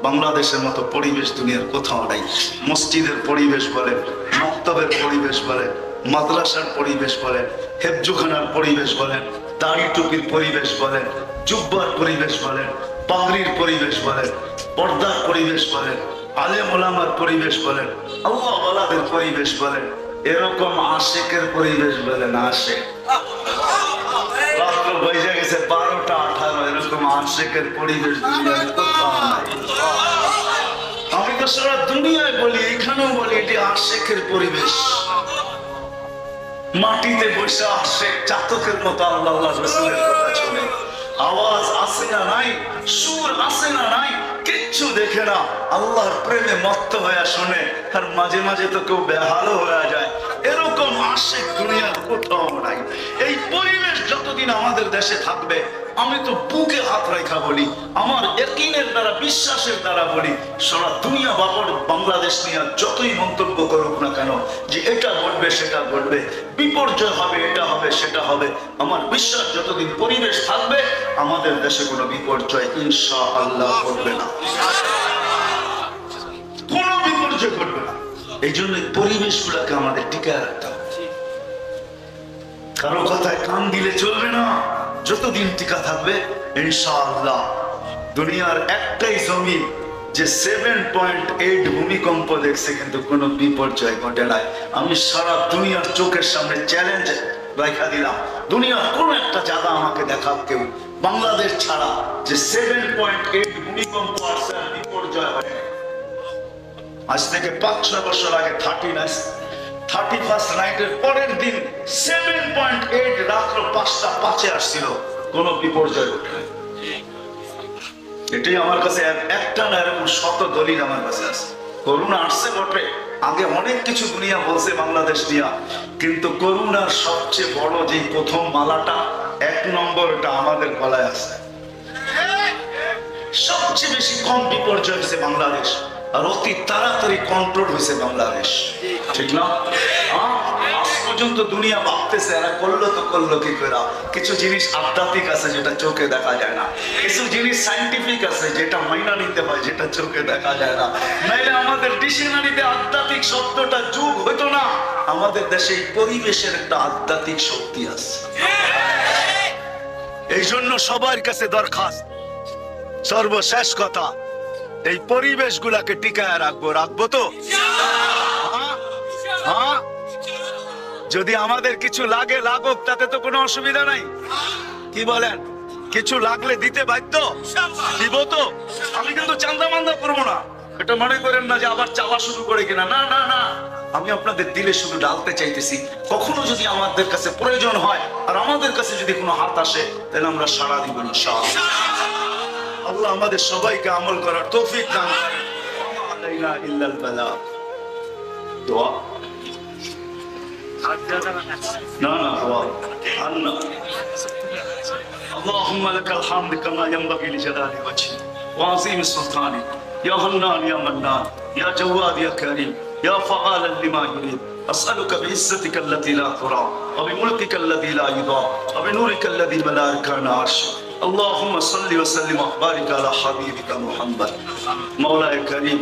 বাংলাদেশের মতো পরিবেশ দুনিয়ার কোথাও নাই। মসজিদের পরিবেশ বলেন, মক্তবের পরিবেশ বলেন, মাদ্রাসার পরিবেশ বলেন, হেফজুখানার পরিবেশ বলেন, দাড়ি টুপির পরিবেশ বলেন, জুব্বার পরিবেশ বলেন, পাগড়ির পরিবেশ বলেন, পর্দার পরিবেশ বলেন, আলেম ওলামার পরিবেশ বলেন, আল্লাহ ওয়ালাদের পরিবেশ বলেন, এরকম আশেকের পরিবেশ বলেন। আশেক রাত্র বইজে গেছে 12টা 18, এরকম আশেকের পরিবেশ দুনিয়ার কোথাও নাই। আমি তো সারা দুনিয়ায় বলি, এখানেও বলি, এটি আশেকের পরিবেশ। মাটিতে বসে আশেক চাতকের মতো আল্লাহ রাসূলের কথা শুনে, আওয়াজ আসে না নাই, সুর আসে না নাই, কিচ্ছু দেখে না, আল্লাহর প্রেমে মত্ত হয়ে শুনে। আর মাঝে মাঝে তো কেউ বেহালও হয়ে যায়। এরকম আশেক দুনিয়ার কোথাও নাই। এই পরিবেশ যতদিন আমাদের দেশে থাকবে, আমি তো বুকে হাত রেখা বলি, আমার ইয়াকিনের দ্বারা, বিশ্বাসের দ্বারা বলি, সারা দুনিয়া বাংলাদেশ নিয়ে যতই মন্তব্য করুক না কেন, যে এটা ঘটবে সেটা ঘটবে, বিপর্যয় হবে, এটা হবে সেটা হবে, আমার বিশ্বাস যতদিন পরিবেশ থাকবে, আমাদের দেশে কোনো বিপর্যয় ইনশাআল্লাহ ঘটবে না, কোনো বিপর্যয় ঘটবে না। এই জন্য পরিবেশগুলোকে আমাদের টিকায় রাখতে হবে। কারো কথায় কান দিলে চলবে না। যতদিন টিকা থাকবে ইনশাআল্লাহ। দুনিয়ার একটাই জমি যে 7.8 ভূমিকম্প দেখছে, কিন্তু কোনো বিপর্যয় ঘটে নাই। আমি সারা দুনিয়ার চোখের সামনে চ্যালেঞ্জ রাখা দিলাম, দুনিয়ার কোন একটা জায়গা আমাকে দেখাক কেউ, বাংলাদেশ ছাড়া, যে 7.8 ভূমিকম্প আসছে আর বিপর্যয় হয়। আজ থেকে 5-6 বছর আগে 31st নাইটের পরের দিন 7.8 রাত্র 5টা 5-এ আসছিল, কোন বিপর্যয় ঘটে নাই। এটাই আমার কাছে একটা না, এরকম শত দলিল আমার কাছে আছে। করোনা আসছে বটে, আগে অনেক কিছু দুনিয়া বলছে বাংলাদেশ নিয়ে, কিন্তু করোনার সবচেয়ে বড় যে প্রথম মালাটা, 1 নম্বরটা আমাদের গলায় আছে। সবচেয়ে বেশি কম বিপর্যয় হয়েছে বাংলাদেশ, আর অতি তাড়াতাড়ি কন্ট্রোল হয়েছে বাংলাদেশ, ঠিক না? আজ পর্যন্ত দুনিয়া ভাবতেছে এরা করলো কি করে। কিছু জিনিস আধ্যাত্মিক আছে যেটা চোখে দেখা যায় না, কিছু জিনিস সায়েন্টিফিক আছে যেটা মাইনা নিতে হয়, যেটা চোখে দেখা যায় না। নাইলে আমাদের ডিকশনারিতে আধ্যাত্মিক শব্দটা যোগ হইতো না। আমাদের দেশে এই পরিবেশের একটা আধ্যাত্মিক শক্তি আছে। এই জন্য সবার কাছে দরখাস্ত, সর্বশেষ কথা, এই পরিবেশ গুলাকে টিকায় রাখবো, রাখবো তো? হ্যাঁ? হ্যাঁ? যদি আমাদের কিছু লাগে লাগুক, তাতে তো কোনো অসুবিধা নাই। কি বলেন? কিছু লাগলে দিতে বাধ্য, দিব তো? আমি কিন্তু চান্দা মান্দা করবো না, এটা মনে করেন না যে আবার চাওয়া শুরু করে কিনা। না না না, আমি আপনাদের দিলে শুধু ডালতে চাইতেছি। কখনো যদি আমাদের কাছে প্রয়োজন হয় আর আমাদের কাছে যদি কোনো হাত আসে, তাহলে আমরা সাড়া দিব ইনশাআল্লাহ। আল্লাহ আমাদের সবাইকে আমল করার তৌফিক দান করেন। আলাইনা ইল্লাল বালাগ। দোয়া না না, দোয়া আল্লাহ। اللهم لك الحمد كما ينبغي لجلال وجهك وعظيم سلطانك يا حنان يا منان يا جواد يا كريم يا فعالا لما يريد. أسألك بعزتك التي لا ترى وبملكك الذي لا يضام وبنورك الذي ملا أركان عرشك. اللهم صل وسلم وبارك على حبيبك محمد. مولاي كريم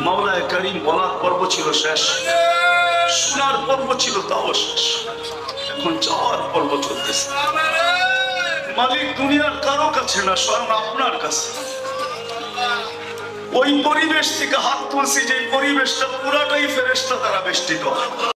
مولاي كريم, বলার পর্ব ছিল শেষ, শোনার পর্ব ছিল তাও শেষ, এখন যাওয়ার পর্ব চলতেছে। মালিক দুনিয়ার কারো কাছে না, স্বয়ং আপনার কাছে। ওই পরিবেশ থেকে হাত তুলছি যে পরিবেশটা পুরাটাই ফেরেশতা দ্বারা বেষ্টিত।